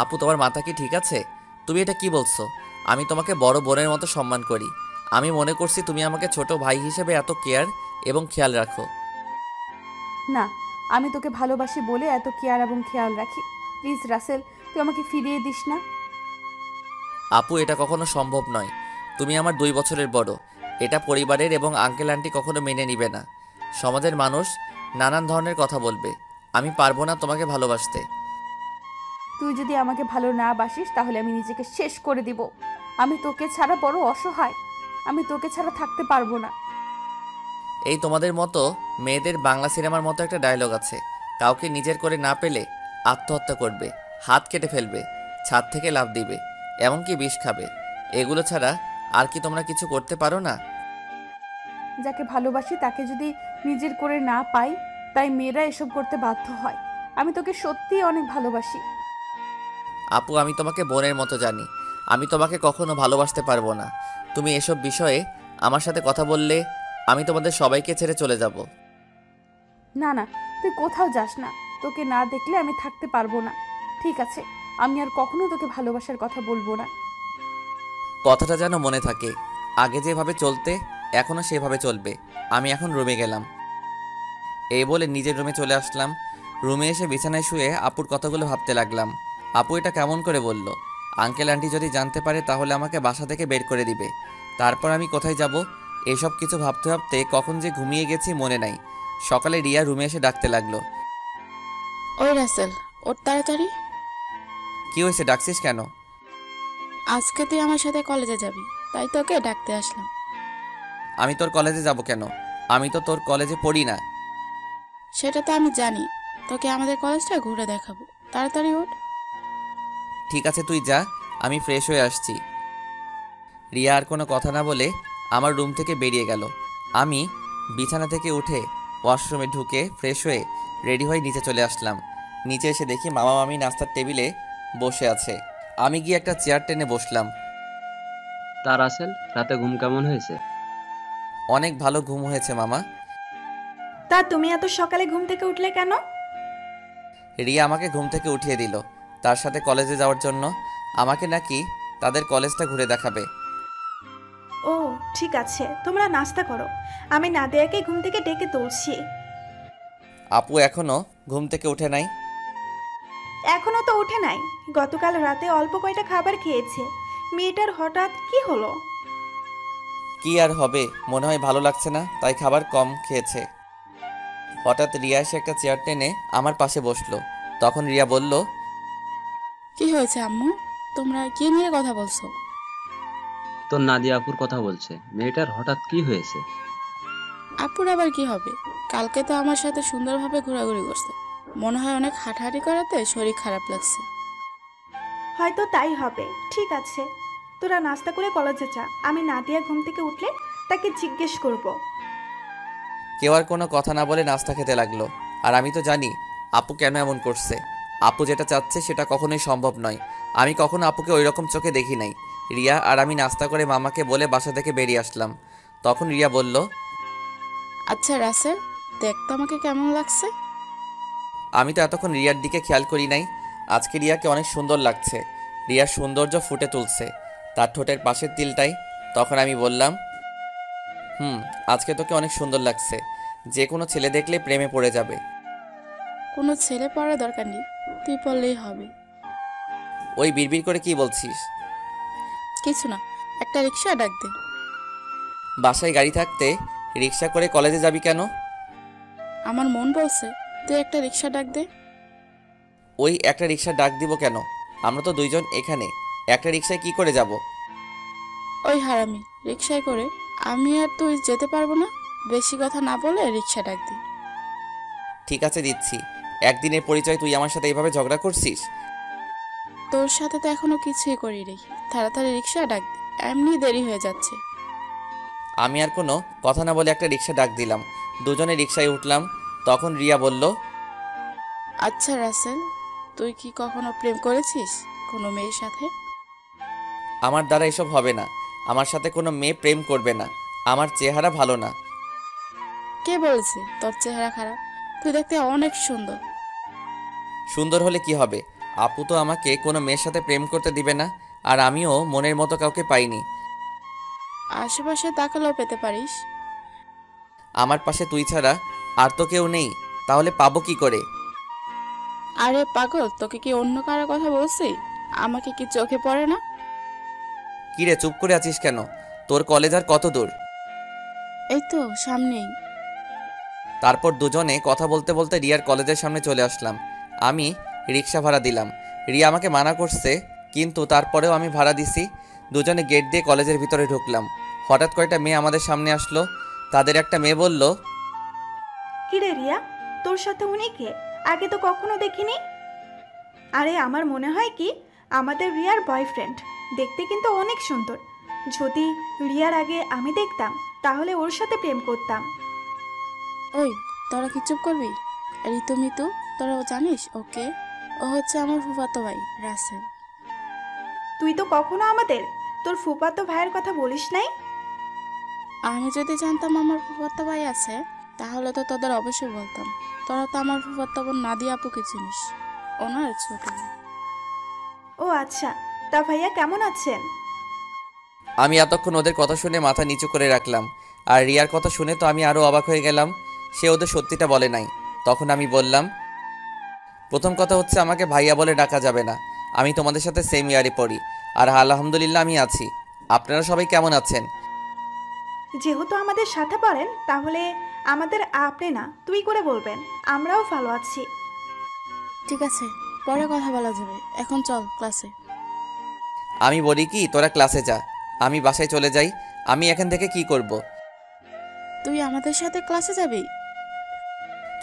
আপু তোমার মাথা কি ঠিক আছে? তুমি এটা কি বলছো? আমি তোমাকে বড় বোনের মতো সম্মান করি। আমি মনে করছি তুমি আমাকে ছোট ভাই হিসেবে এত কেয়ার এবং খেয়াল রাখো। না, আমি তোকে ভালোবাসি বলে এত কেয়ার এবং খেয়াল রাখি। প্লিজ রাসেল, তুই আমাকে ফিরিয়ে দিস না। আপু এটা কখনো সম্ভব নয়। তুমি আমার 2 বছরের বড়। এটা পরিবারের এবং আঙ্কেল আন্টি কখনো মেনে নিবে না। সমাজের মানুষ নানান ধরনের কথা বলবে। আমি পারবো না তোমাকে ভালোবাসতে। তুই যদি আমাকে ভালো না বাসিস তাহলে আমি নিজেকে শেষ করে দিব। আমি তোকে ছাড়া বড় অসহায়। আমি তোকে ছাড়া থাকতে পারবো না। এই তোমাদের মতো মেয়েদের বাংলা সিনেমার মতো একটা ডায়লগ আছে, কাউকে নিজের করে না পেলে আত্মহত্যা করবে, হাত কেটে ফেলবে, ছাদ থেকে লাফ দিবে, এমনকি বিষ খাবে। এগুলো ছাড়া আর কি তোমরা কিছু করতে পারো না? যাকে ভালোবাসি তাকে যদি নিজের করে না পাই, তাই মেয়েরা এসব করতে বাধ্য হয়। আমি তোকে সত্যিই অনেক ভালোবাসি। আপু আমি তোমাকে বোনের মতো জানি। আমি তোমাকে কখনো ভালোবাসতে পারবো না। তুমি এসব বিষয়ে আমার সাথে কথা বললে আমি তোমাদের সবাইকে ছেড়ে চলে যাব। না না, তুই কোথাও যাস না। তোকে না দেখলে আমি থাকতে পারবো না। ঠিক আছে, আমি আর কখনো তোকে ভালোবাসার কথা বলবো না। কথাটা যেন মনে থাকে। আগে যেভাবে চলতে এখনও সেভাবে চলবে। আমি এখন রুমে গেলাম। এই বলে নিজের রুমে চলে আসলাম। রুমে এসে বিছানায় শুয়ে আপুর কথাগুলো ভাবতে লাগলাম। আপু এটা কেমন করে বলল? আঙ্কেল আন্টি যদি জানতে পারে তাহলে আমাকে বাসা থেকে বের করে দিবে। তারপর আমি কোথায় যাব? এসব কিছু ভাবতে ভাবতে কখন যে ঘুমিয়ে গেছি মনে নাই। সকালে রিয়া রুমে এসে ডাকতে লাগলো। ওই রাসেল, ওর তাড়াতাড়ি। কি হয়েছে, ডাকছিস কেন? আজকে তুই আমার সাথে কলেজে যাবি, তাই তোকে ডাকতে আসলাম। আমি তোর কলেজে যাব কেন? আমি তো তোর কলেজে পড়ি না। সেটা তো আমি জানি, তোকে আমাদের কলেজটা ঘুরে দেখাবো। তাড়াতাড়ি ওঠ। ঠিক আছে তুই যা, আমি ফ্রেশ হয়ে আসছি। রিয়া আর কোনো কথা না বলে আমার রুম থেকে বেরিয়ে গেল। আমি বিছানা থেকে উঠে ওয়াশরুমে ঢুকে ফ্রেশ হয়ে রেডি হয়ে নিচে চলে আসলাম। নিচে এসে দেখি মামা মামি নাস্তার টেবিলে বসে আছে। আমি গিয়ে একটা চেয়ার টেনে বসলাম। তা রাসেল, রাতে ঘুম কেমন হয়েছে? অনেক ভালো ঘুম হয়েছে মামা। তা তুমি এত সকালে ঘুম থেকে উঠলে কেন? রিয়া আমাকে ঘুম থেকে উঠিয়ে দিল তার সাথে কলেজে যাওয়ার জন্য। আমাকে নাকি তাদের কলেজটা ঘুরে দেখাবে। ও ঠিক আছে, তোমরা নাস্তা করো, আমি নাদিয়াকে ঘুম থেকে ডেকে তুলছি। আপু এখনো ঘুম থেকে উঠে নাই? এখনো তো উঠে নাই। গতকাল রাতে অল্প কয়টা খাবার খেয়েছে। মেয়েটার হঠাৎ কি হলো? কি আর হবে, মনে হয় ভালো লাগছে না তাই খাবার কম খেয়েছে। হঠাৎ রিয়া এসে একটা চেয়ার টেনে আমার পাশে বসলো। তখন রিয়া বলল, কি হয়েছে আম্মু? তোমরা কি নিয়ে কথা বলছো? তোর নাদিয়া আপুর কথা বলছে। মেয়েটার হঠাৎ কি হয়েছে? আপুর আবার কি হবে? কালকে তো আমার সাথে সুন্দরভাবে ঘোরাঘুরি করছে। মনে হয় অনেক হাঁটাহাঁটি করাতে শরীর খারাপ লাগছে। হয়তো তাই হবে। ঠিক আছে, তোরা নাস্তা করে কলেজে যা, আমি নাদিয়া ঘুম থেকে উঠলে তাকে জিজ্ঞেস করব। কেউ আর কোনো কথা না বলে নাস্তা খেতে লাগলো। আর আমি তো জানি আপু কেন এমন করছে। আপু যেটা চাচ্ছে সেটা কখনোই সম্ভব নয়। আমি কখনো আপুকে ওই রকম চোখে দেখি নাই। রিয়া আর আমি নাস্তা করে মামাকে বলে বাসা থেকে বেরিয়ে আসলাম। তখন রিয়া বলল, আচ্ছা রাসেল, দেখ তো আমাকে কেমন লাগছে। আমি তো এতক্ষণ রিয়ার দিকে খেয়াল করি নাই। আজকে রিয়াকে অনেক সুন্দর লাগছে। রিয়ার সৌন্দর্য ফুটে তুলছে তার ঠোঁটের পাশের তিলটাই। তখন আমি বললাম, আজকে তোকে অনেক সুন্দর লাগছে। যে কোনো ছেলে দেখলে প্রেমে পড়ে যাবে। কোনো ছেলে পড়ার দরকার নেই, তুই পড়লেই হবে। ওই বিড়বিড় করে কি বলছিস? কিছু না, একটা রিক্সা ডাক দে। বাসায় গাড়ি থাকতে রিক্সা করে কলেজে যাবি কেন? আমার মন বলছে তুই একটা রিক্সা ডাক দে। ওই একটা রিক্সা ডাক দিব কেন? আমরা তো দুইজন এখানে, একটা রিক্সায় কি করে যাব? ওই হারামি, রিক্সায় করে আমি আর তুই যেতে পারবো না। বেশি কথা না বলে রিক্সা ডাক দে। ঠিক আছে দিচ্ছি। একদিনের পরিচয় তুই আমার সাথে এইভাবে ঝগড়া করছিস? তোর সাথে তো এখনো কিছুই করি রে। তাড়াতাড়ি রিক্সা ডাক দে, এমনি দেরি হয়ে যাচ্ছে। আমি আর কোনো কথা না বলে একটা রিক্সা ডাক দিলাম। দুজনে রিক্সায় উঠলাম। তখন রিয়া বলল, আচ্ছা রাসেল, তুই কি কখনো প্রেম করেছিস কোনো মেয়ের সাথে? আমার দ্বারা এসব হবে না। আমার সাথে কোনো মেয়ে প্রেম করবে না। আমার চেহারা ভালো না। কে বলেছে তোর চেহারা খারাপ? তুই দেখতে অনেক সুন্দর। সুন্দর হলে কি হবে? আপু তো আমাকে কোনো মেয়ের সাথে প্রেম করতে দিবে না। আর আমিও মনের মতো কাউকে পাইনি। আশেপাশে তাকালেও পেতে পারিস। আমার পাশে তুই ছাড়া আর তো কেউ নেই। তাহলে পাবো কি করে? আরে পাগল, তোকে কি অন্য কারো কথা বলছি? আমাকে কি চোখে পড়ে না? কিরে চুপ করে আছিস কেন? তোর কলেজ আর কত দূর? এই তো সামনেই। তারপর দুজনে কথা বলতে বলতে রিয়ার কলেজের সামনে চলে আসলাম। আমি রিক্সা ভাড়া দিলাম। রিয়া আমাকে মানা করছে, কিন্তু তারপরেও আমি ভাড়া দিছি। দুজনে গেট দিয়ে কলেজের ভিতরে ঢুকলাম। হঠাৎ কয়েকটা মেয়ে আমাদের সামনে আসলো। তাদের একটা মেয়ে বলল, কিরে রিয়া, তোর সাথে উনি কে? আগে তো কখনো দেখিনি। আরে আমার মনে হয় কি আমাদের রিয়ার বয়ফ্রেন্ড। দেখতে কিন্তু অনেক সুন্দর। যদি রিয়ার আগে আমি দেখতাম তাহলে ওর সাথে প্রেম করতাম। ওই, তোরা কি চুপ করবি? ঋতু মিতু, তোরাও জানিস ওকে? ও হচ্ছে আমার ফুফাতো ভাই রাসেল। তুই তো কখনো আমাদের তোর ফুফাতো ভাইয়ের কথা বলিস নাই। আমি যদি জানতাম আমার ফুফাতো ভাই আছে তাহলে তো তোদের অবশ্যই বলতাম। তোরা তো আমার ফুফাতো বোন নাদিয়া আপুকে চিনিস, ওনার ছোট ভাই। ও আচ্ছা, তা ভাইয়া কেমন আছেন? আমি এতক্ষণ ওদের কথা শুনে মাথা নিচু করে রাখলাম। আর রিয়ার কথা শুনে তো আমি আরও অবাক হয়ে গেলাম। সে ওদের সত্যিটা বলে নাই। তখন আমি বললাম, প্রথম কথা হচ্ছে আমাকে ভাইয়া বলে ডাকা যাবে না। আমি তোমাদের সাথে সেম ইয়ারে পড়ি। আর আলহামদুলিল্লাহ আমি আছি। আপনারা সবাই কেমন আছেন? যেহেতু আমাদের সাথে পড়েন তাহলে আমাদের আপনি না তুই করে বলবেন। আমরাও ভালো আছি। ঠিক আছে, পরে কথা বলা যাবে, এখন চল ক্লাসে। আমি বলি কি, তোরা ক্লাসে যা, আমি বাসায় চলে যাই। আমি এখান থেকে কি করব? তুই আমাদের সাথে ক্লাসে যাবি?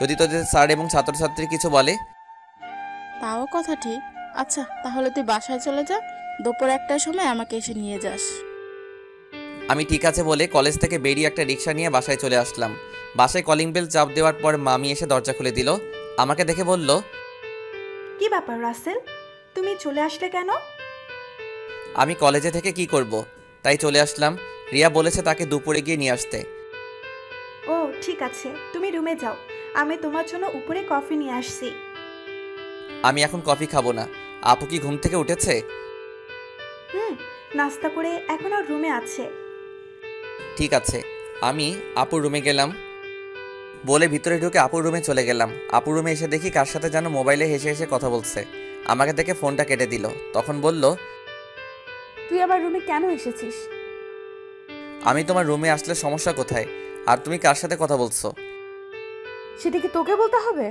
যদি তোদের স্যার এবং ছাত্রছাত্রী কিছু বলে? তাও কথা ঠিক। আচ্ছা তাহলে তুই বাসায় চলে যা, দুপুর 1টার সময় আমাকে এসে নিয়ে যাস। আমি ঠিক আছে বলে কলেজ থেকে বেরিয়ে একটা রিক্সা নিয়ে বাসায় চলে আসলাম। বাসায় কলিং বেল চাপ দেওয়ার পর মামি এসে দরজা খুলে দিল। আমাকে দেখে বলল, কি ব্যাপার রাসেল, তুমি চলে আসলে কেন? আমি কলেজে থেকে কি করব, তাই চলে আসলাম। রিয়া বলেছে তাকে দুপুরে গিয়ে নিয়ে আসতে। ও ঠিক আছে, তুমি রুমে যাও, আমি তোমার জন্য উপরে কফি নিয়ে আসছি। আমি এখন কফি খাবো না। আপু কি ঘুম থেকে উঠেছে? নাস্তা করে এখন আর রুমে আছে। ঠিক আছে। আমি আপুর রুমে গেলাম বলে ভিতরে ঢুকে আপুর রুমে চলে গেলাম। আপুর রুমে এসে দেখি কার সাথে যেন মোবাইলে হেসে হেসে কথা বলছে। আমাকে দেখে ফোনটা কেটে দিল। তখন বলল, তুই আবার রুমে কেন এসেছিস? আমি তোমার রুমে আসলে সমস্যা কোথায়? আর তুমি কার সাথে কথা বলছো? সেটা কি তোকে বলতে হবে?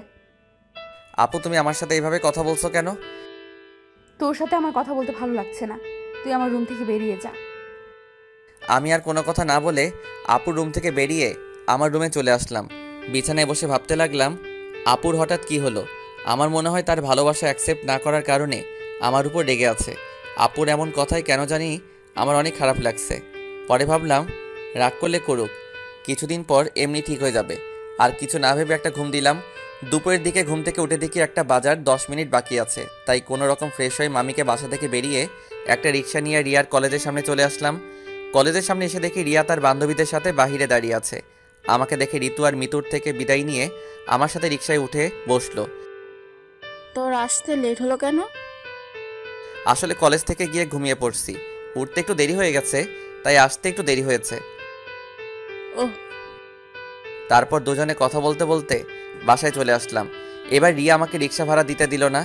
আপু তুমি আমার সাথে এইভাবে কথা বলছো কেন? তোর সাথে আমার কথা বলতে ভালো লাগছে না। তুই আমার রুম থেকে বেরিয়ে যা। আমি আর কোনো কথা না বলে আপুর রুম থেকে বেরিয়ে আমার রুমে চলে আসলাম। বিছানায় বসে ভাবতে লাগলাম, আপুর হঠাৎ কি হলো? আমার মনে হয় তার ভালোবাসা অ্যাকসেপ্ট না করার কারণে আমার উপর রেগে আছে। আপুর এমন কথায় কেন জানি আমার অনেক খারাপ লাগছে। পরে ভাবলাম রাগ করলে করুক, কিছুদিন পর এমনি ঠিক হয়ে যাবে। আর কিছু না ভেবে একটা ঘুম দিলাম। দুপুরের দিকে ঘুম থেকে উঠে দেখি একটা বাজার 10 মিনিট বাকি আছে, তাই কোনো রকম ফ্রেশ হয়ে মামিকে বাসা থেকে বেরিয়ে একটা রিক্সা নিয়ে রিয়ার কলেজের সামনে চলে আসলাম। কলেজের সামনে এসে দেখি রিয়া তার বান্ধবীদের সাথে বাহিরে দাঁড়িয়ে আছে। আমাকে দেখে ঋতু আর মিতুর থেকে বিদায় নিয়ে আমার সাথে রিক্সায় উঠে বসলো। তোর আসতে লেট হলো কেন? আসলে কলেজ থেকে গিয়ে ঘুমিয়ে পড়ছি, উঠতে একটু দেরি হয়ে গেছে, তাই আসতে একটু দেরি হয়েছে। ওহ, তারপর দুজনে কথা বলতে বলতে বাসায় চলে আসলাম। এবার রিয়া আমাকে রিক্সা ভাড়া দিতে দিল না,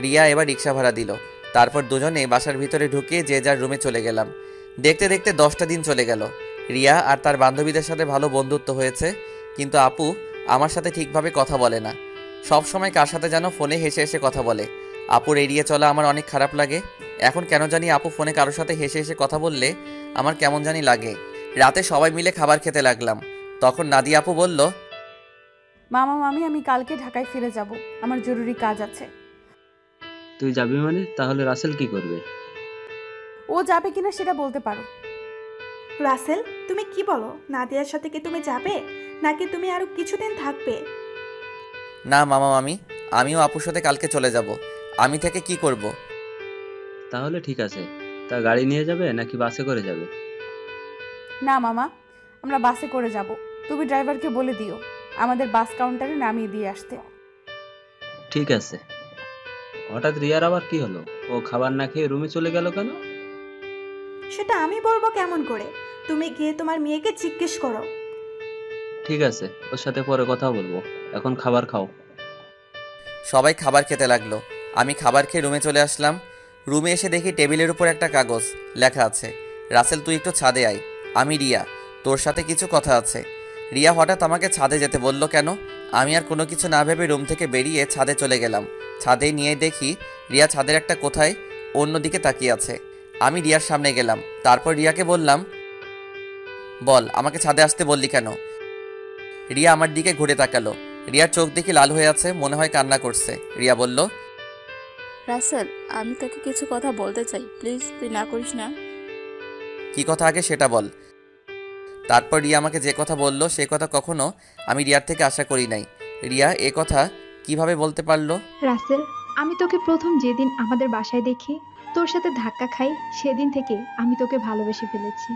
রিয়া এবার রিক্সা ভাড়া দিল। তারপর দুজনে বাসার ভিতরে ঢুকিয়ে যে যার রুমে চলে গেলাম। দেখতে দেখতে 10টা দিন চলে গেল। রিয়া আর তার বান্ধবীদের সাথে ভালো বন্ধুত্ব হয়েছে, কিন্তু আপু আমার সাথে ঠিকভাবে কথা বলে না। সব সময় কার সাথে যেন ফোনে হেসে হেসে কথা বলে। আপুর এড়িয়ে চলা আমার অনেক খারাপ লাগে। এখন কেন জানি আপু ফোনে কারোর সাথে হেসে হেসে কথা বললে আমার কেমন জানি লাগে। রাতে সবাই মিলে খাবার খেতে লাগলাম। তখন নাদিয়া আপু বলল, মামা মামি আমি কালকে ঢাকায় ফিরে যাব, আমার জরুরি কাজ আছে। তুই যাবি মানে? তাহলে রাসেল কি করবে? ও যাবে কিনা সেটা বলতে পারো। রাসেল, তুমি কি বলো? নাদিয়ার সাথে কি তুমি যাবে, নাকি তুমি আরো কিছুদিন থাকবে? না মামা মামি, আমিও আপুর সাথে কালকে চলে যাব। আমি থেকে কি করব? তাহলে ঠিক আছে। তা গাড়ি নিয়ে যাবে নাকি বাসে করে যাবে? না মামা, আমরা বাসে করে যাব। তুমি ড্রাইভারকে বলে দিও আমাদের বাস কাউন্টারে নামিয়ে দিয়ে আসতে। ঠিক আছে। হঠাৎ রিয়ার আবার কি হলো? ও খাবার না খেয়ে রুমে চলে গেল কেন? সেটা আমি বলবো কেমন করে? তুমি গিয়ে তোমার মেয়েকে জিজ্ঞেস করো। ঠিক আছে, ওর সাথে পরে কথা বলবো। এখন খাবার খাও। সবাই খাবার খেতে লাগলো। আমি খাবার খেয়ে রুমে চলে আসলাম। রুমে এসে দেখি টেবিলের উপর একটা কাগজ, লেখা আছে, রাসেল তুই একটু ছাদে আয়, আমি রিয়া, তোর সাথে কিছু কথা আছে। রিয়া হঠাৎ আমাকে ছাদে যেতে বলল কেন? আমি আর কোনো কিছু না ভেবে রুম থেকে বেরিয়ে ছাদে চলে গেলাম। ছাদে নিয়ে দেখি রিয়া ছাদের একটা কোথায় অন্যদিকে তাকিয়ে আছে। আমি রিয়ার সামনে গেলাম। তারপর রিয়াকে বললাম, বল আমাকে ছাদে আসতে বললি কেন? রিয়া আমার দিকে ঘুরে তাকালো। রিয়ার চোখ দেখি লাল হয়ে আছে, মনে হয় কান্না করছে। রিয়া বলল, রাসেল, আমি তোকে কিছু কথা বলতে চাই, প্লিজ তুই না করিস না। কি কথা আগে সেটা বল। তারপর রিয়া আমাকে যে কথা বলল সে কথা কখনো আমি রিয়ার থেকে আশা করি নাই। রিয়া এ কথা কিভাবে বলতে পারলো? রাসেল, আমি তোকে প্রথম যেদিন আমাদের বাসায় দেখি, তোর সাথে ধাক্কা খাই, সেদিন থেকে আমি তোকে ভালোবেসে ফেলেছি।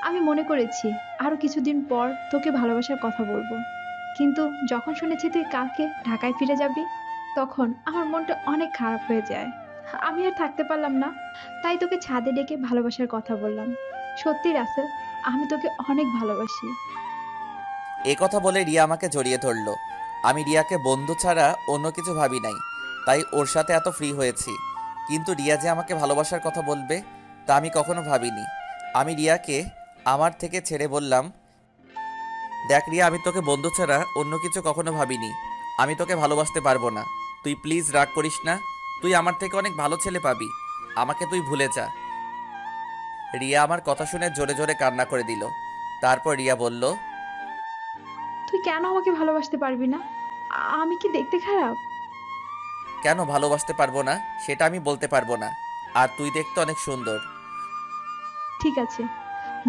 আমি মনে করেছি আরো কিছুদিন পর তোকে ভালোবাসার কথা বলবো, কিন্তু যখন শুনেছি তুই কালকে ঢাকায় ফিরে যাবি, তখন আমার মনটা অনেক খারাপ হয়ে যায়। আমি আর থাকতে পারলাম না, তাই তোকে ছাদে ডেকে ভালোবাসার কথা বললাম। সত্যি রাসেল, আমি তোকে অনেক ভালোবাসি। এ কথা বলে রিয়া আমাকে জড়িয়ে ধরলো। আমি রিয়াকে বন্ধু ছাড়া অন্য কিছু ভাবি নাই, তাই ওর সাথে এত ফ্রি হয়েছি। কিন্তু রিয়া যে আমাকে ভালোবাসার কথা বলবে তা আমি কখনো ভাবিনি। আমি রিয়াকে আমার থেকে ছেড়ে বললাম, দেখ রিয়া, আমি তোকে বন্ধু ছাড়া অন্য কিছু কখনো ভাবিনি। আমি তোকে ভালোবাসতে পারবো না। তুই প্লিজ রাগ করিস না, তুই আমার থেকে অনেক ভালো ছেলে পাবি, আমাকে তুই ভুলে যা। রিয়া আমার কথা শুনে জোরে জোরে কান্না করে দিল। তারপর রিয়া বলল, তুই কেন আমাকে ভালোবাসতে পারবি না? আমি কি দেখতে খারাপ? কেন ভালোবাসতে পারবো না সেটা আমি বলতে পারবো না, আর তুই দেখতে অনেক সুন্দর। ঠিক আছে,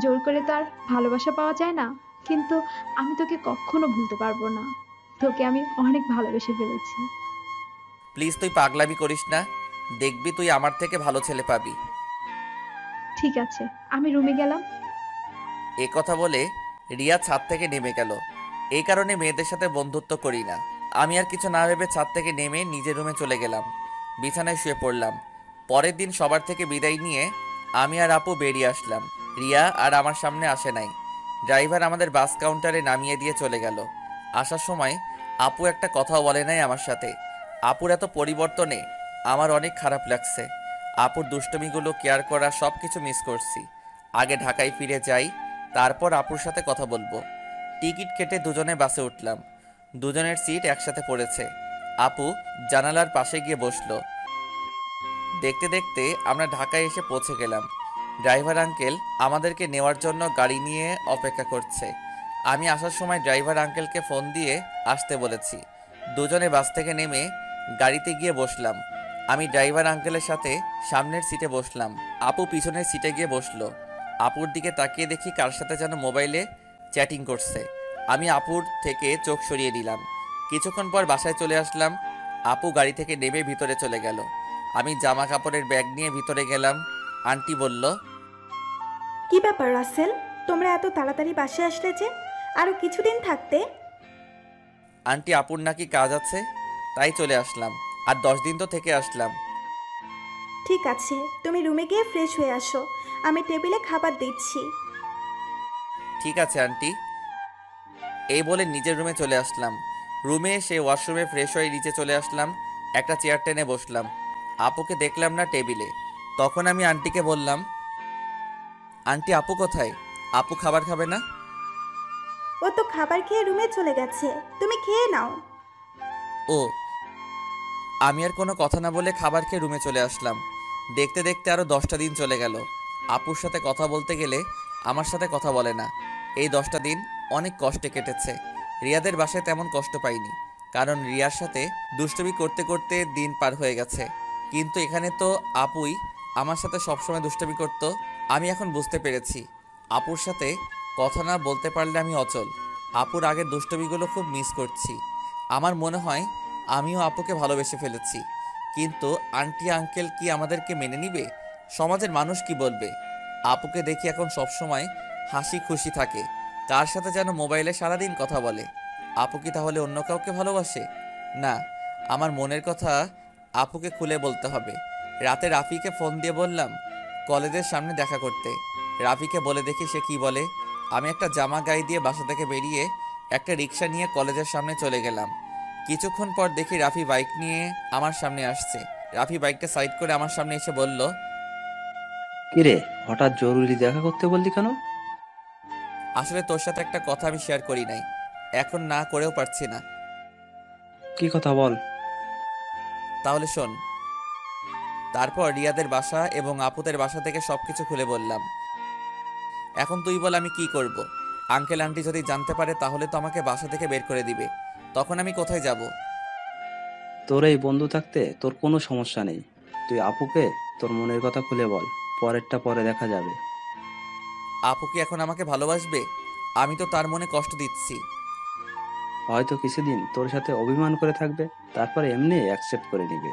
জোর করে তো আর ভালোবাসা পাওয়া যায় না, কিন্তু আমি তোকে কখনো ভুলতে পারবো না। তোকে আমি অনেক ভালোবেসে ফেলেছি। প্লিজ তুই পাগলামি করিস না, দেখবি তুই আমার থেকে ভালো ছেলে পাবি। ঠিক আছে, আমি রুমে গেলাম। এ কথা বলে রিয়া ছাদ থেকে নেমে গেল। এই কারণে মেয়েদের সাথে বন্ধুত্ব করি না। আমি আর কিছু না ভেবে ছাদ থেকে নেমে নিজের রুমে চলে গেলাম। বিছানায় শুয়ে পড়লাম। পরের দিন সবার থেকে বিদায় নিয়ে আমি আর আপু বেরিয়ে আসলাম। রিয়া আর আমার সামনে আসে নাই। ড্রাইভার আমাদের বাস কাউন্টারে নামিয়ে দিয়ে চলে গেল। আসার সময় আপু একটা কথাও বলে নাই আমার সাথে। আপুর এত পরিবর্তনে আমার অনেক খারাপ লাগছে। আপুর দুষ্টমিগুলো কেয়ার করা সব কিছু মিস করছি। আগে ঢাকায় ফিরে যাই, তারপর আপুর সাথে কথা বলবো। টিকিট কেটে দুজনে বাসে উঠলাম। দুজনের সিট একসাথে পড়েছে। আপু জানালার পাশে গিয়ে বসলো। দেখতে দেখতে আমরা ঢাকায় এসে পৌঁছে গেলাম। ড্রাইভার আঙ্কেল আমাদেরকে নেওয়ার জন্য গাড়ি নিয়ে অপেক্ষা করছে। আমি আসার সময় ড্রাইভার আঙ্কেলকে ফোন দিয়ে আসতে বলেছি। দুজনে বাস থেকে নেমে গাড়িতে গিয়ে বসলাম। আমি ড্রাইভার আঙ্কেলের সাথে সামনের সিটে বসলাম, আপু পিছনের সিটে গিয়ে বসলো। আপুর দিকে তাকিয়ে দেখি কার সাথে যেন মোবাইলে চ্যাটিং করছে। আমি আপুর থেকে চোখ সরিয়ে দিলাম। কিছুক্ষণ পর বাসায় চলে আসলাম। আপু গাড়ি থেকে নেমে ভিতরে চলে গেল। আমি জামা কাপড়ের ব্যাগ নিয়ে ভিতরে গেলাম। আন্টি বলল, কি ব্যাপার রাসেল, তোমরা এত তাড়াতাড়ি বাসায় আসলে যে? আরো কিছুদিন থাকতে। আন্টি আপুর নাকি কাজ আছে, তাই চলে আসলাম। আর 10 দিন তো থেকে আসলাম। ঠিক আছে, তুমি রুমে গিয়ে ফ্রেশ হয়ে আসো, আমি টেবিলে খাবার দিচ্ছি। ঠিক আছে আন্টি। এই বলে নিজের রুমে চলে আসলাম। রুমে এসে ওয়াশরুমে ফ্রেশ হয়ে নিচে চলে আসলাম। একটা চেয়ার টেনে বসলাম। আপুকে দেখলাম না টেবিলে। তখন আমি আন্টিকে বললাম, আন্টি আপু কোথায়? আপু খাবার খাবে না? ও তো খাবার খেয়ে রুমে চলে গেছে, তুমি খেয়ে নাও। ও। আমি আর কোনো কথা না বলে খাবার খেয়ে রুমে চলে আসলাম। দেখতে দেখতে আরও 10টা দিন চলে গেল। আপুর সাথে কথা বলতে গেলে আমার সাথে কথা বলে না। এই 10টা দিন অনেক কষ্টে কেটেছে। রিয়াদের বাসায় তেমন কষ্ট পাইনি, কারণ রিয়ার সাথে দুষ্টুমি করতে করতে দিন পার হয়ে গেছে। কিন্তু এখানে তো আপুই আমার সাথে সবসময় দুষ্টুমি করত। আমি এখন বুঝতে পেরেছি, আপুর সাথে কথা না বলতে পারলে আমি অচল। আপুর আগের দুষ্টুমিগুলো খুব মিস করছি। আমার মনে হয় আমিও আপুকে ভালোবেসে ফেলেছি। কিন্তু আন্টি আঙ্কেল কি আমাদেরকে মেনে নিবে? সমাজের মানুষ কি বলবে? আপুকে দেখি এখন সবসময় হাসি খুশি থাকে, কার সাথে যেন মোবাইলে সারাদিন কথা বলে। আপু কি তাহলে অন্য কাউকে ভালোবাসে? না, আমার মনের কথা আপুকে খুলে বলতে হবে। রাতে রাফিকে ফোন দিয়ে বললাম কলেজের সামনে দেখা করতে। রাফিকে বলে দেখি সে কি বলে। আমি একটা জামা গায়ে দিয়ে বাসা থেকে বেরিয়ে একটা রিক্সা নিয়ে কলেজের সামনে চলে গেলাম। কিছুক্ষণ পর দেখি রাফি বাইক নিয়ে আমার সামনে আসছে। রাফি বাইকটা সাইড করে আমার সামনে এসে বলল, কিরে, হঠাৎ জরুরি দেখা করতে বললি কেন? আসলে তোর সাথে একটা কথা আমি শেয়ার করি নাই, এখন না করেও পারছি না। কি কথা বল। তাহলে শোন। তারপর রিয়াদের বাসা এবং আপুদের বাসা থেকে সবকিছু খুলে বললাম। এখন তুই বল আমি কি করব? আঙ্কেল আন্টি যদি জানতে পারে তাহলে তো আমাকে বাসা থেকে বের করে দিবে। তখন আমি কোথায় যাব? তোর এই বন্ধু থাকতে তোর কোনো সমস্যা নেই। তুই আপুকে তোর মনের কথা খুলে বল, পরেরটা পরে দেখা যাবে। আপু কি এখন আমাকে ভালোবাসবে? আমি তো তার মনে কষ্ট দিচ্ছি। হয়তো কিছুদিন তোর সাথে অভিমান করে থাকবে, তারপর এমনি অ্যাকসেপ্ট করে নিবে।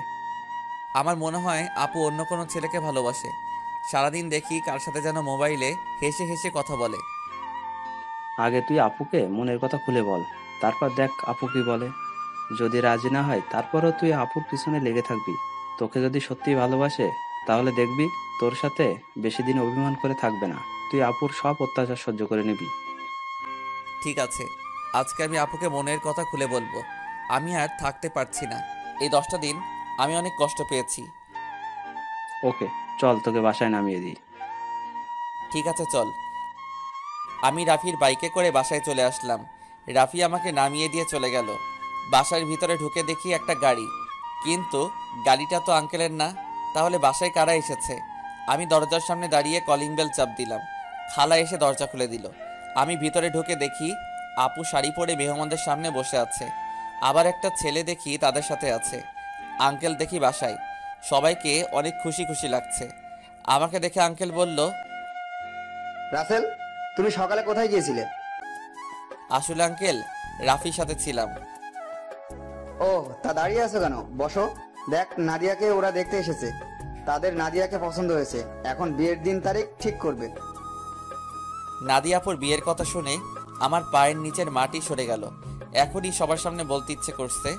আমার মনে হয় আপু অন্য কোনো ছেলেকে ভালোবাসে। সারাদিন দেখি কার সাথে যেন মোবাইলে হেসে হেসে কথা বলে। আগে তুই আপুকে মনের কথা খুলে বল, তারপর দেখ আপু কি বলে। যদি রাজি না হয় তারপরও তুই আপুর পিছনে লেগে থাকবি। তোকে যদি সত্যি ভালোবাসে তাহলে দেখবি তোর সাথে বেশি দিন অভিমান করে থাকবে না। তুই আপুর সব অত্যাচার সহ্য করে নিবি। ঠিক আছে, আজকে আমি আপুকে মনের কথা খুলে বলবো। আমি আর থাকতে পারছি না। এই 10টা দিন আমি অনেক কষ্ট পেয়েছি। ওকে, চল তোকে বাসায় নামিয়ে দিই। ঠিক আছে চল। আমি রাফির বাইকে করে বাসায় চলে আসলাম। রাফি আমাকে নামিয়ে দিয়ে চলে গেল। বাসার ভিতরে ঢুকে দেখি একটা গাড়ি, কিন্তু গাড়িটা তো আঙ্কেলের না। তাহলে বাসায় কারা এসেছে? আমি দরজার সামনে দাঁড়িয়ে কলিং বেল চাপ দিলাম। খালা এসে দরজা খুলে দিল। আমি ভিতরে ঢুকে দেখি আপু শাড়ি পরে মেহমানদের সামনে বসে আছে। আবার একটা ছেলে দেখি তাদের সাথে আছে। আঙ্কেল দেখি বাসায়। সবাইকে অনেক খুশি খুশি লাগছে। আমাকে দেখে আঙ্কেল বলল, রাসেল, তুমি সকালে কোথায় গিয়েছিলে? আসলে আঙ্কেল রাফির সাথে ছিলাম। ও, তা দাঁড়িয়ে আছো কেন? বসো। দেখ, নাদিয়াকে ওরা দেখতে এসেছে। তাদের নাদিয়াকে পছন্দ হয়েছে। এখন বিয়ের দিন তারিখ ঠিক করবে। নাদিয়াপুর বিয়ের কথা শুনে আমার পায়ের নিচের মাটি সরে গেল। এখনই সবার সামনে বলতে ইচ্ছে করছে,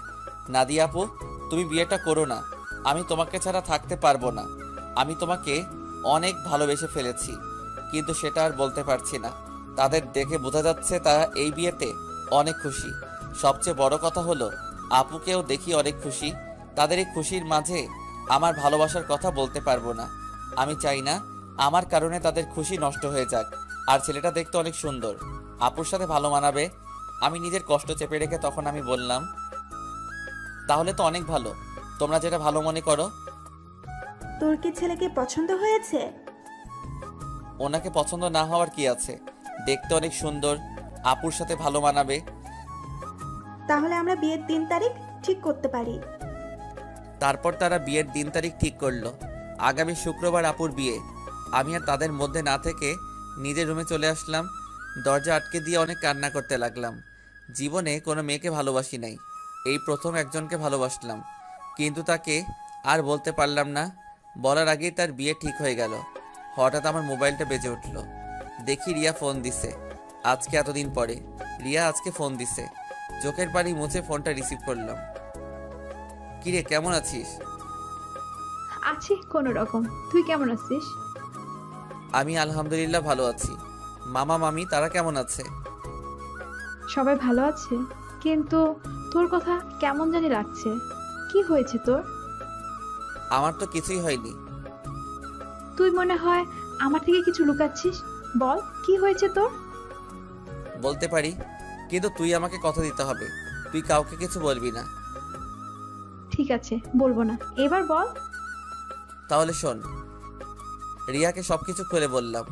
নাদিয়াপু তুমি বিয়েটা করো না। আমি তোমাকে ছাড়া থাকতে পারবো না। আমি তোমাকে অনেক ভালোবেসে ফেলেছি, কিন্তু সেটা আর বলতে পারছি না। তাদের দেখে বোঝা যাচ্ছে তারা এই বিয়েতে অনেক খুশি। সবচেয়ে বড় কথা হলো আপুকেও দেখি অনেক খুশি। তাদের এই খুশির মাঝে আমার ভালোবাসার কথা বলতে পারবো না। আমি চাই না আমার কারণে তাদের খুশি নষ্ট হয়ে যাক। আর ছেলেটা দেখতে অনেক সুন্দর, আপুর সাথে ভালো মানাবে। আমি নিজের কষ্ট চেপে রেখে তখন আমি বললাম, তাহলে তো অনেক ভালো, তোমরা যেটা ভালো মনে করো। তোর কি ছেলেকে পছন্দ হয়েছে? ওনাকে পছন্দ না হওয়ার কি আছে? দেখতে অনেক সুন্দর, আপুর সাথে ভালো মানাবে। তাহলে আমরা বিয়ের দিন তারিখ ঠিক করতে পারি। তারপর তারা বিয়ের দিন তারিখ ঠিক করলো। আগামী শুক্রবার আপুর বিয়ে। আমি আর তাদের মধ্যে না থেকে নিজের রুমে চলে আসলাম। দরজা আটকে দিয়ে অনেক কান্না করতে লাগলাম। জীবনে কোনো মেয়েকে ভালোবাসি নাই, এই প্রথম একজনকে ভালোবাসলাম, কিন্তু তাকে আর বলতে পারলাম না। বলার আগেই তার বিয়ে ঠিক হয়ে গেল। হঠাৎ আমার মোবাইলটা বেজে উঠল। দেখি রিয়া ফোন দিছে। আজকে এতদিন পরে রিয়া আজকে ফোন দিছে। চোখের পানি মুছে ফোনটা রিসিভ করলাম। কিরে, কেমন আছিস? আছি কোনো রকম। তুই কেমন আছিস? আমি আলহামদুলিল্লাহ ভালো আছি। মামা মামি তারা কেমন আছে? সবাই ভালো আছে, কিন্তু তোর কথা কেমন জানি লাগছে। কি হয়েছে তোর? আমার তো কিছুই হয়নি। তুই মনে হয় আমার থেকে কিছু লুকাচ্ছিস। বল, কি হয়েছে তোর? বলতে পারি, কিন্তু তুই আমাকে কথা দিতে হবে। তুই কাউকে কিছু বলবি না। ঠিক আছে, বলবো না। এবার বল। তাহলে শোন। রিয়াকে সবকিছু খুলে বললাম।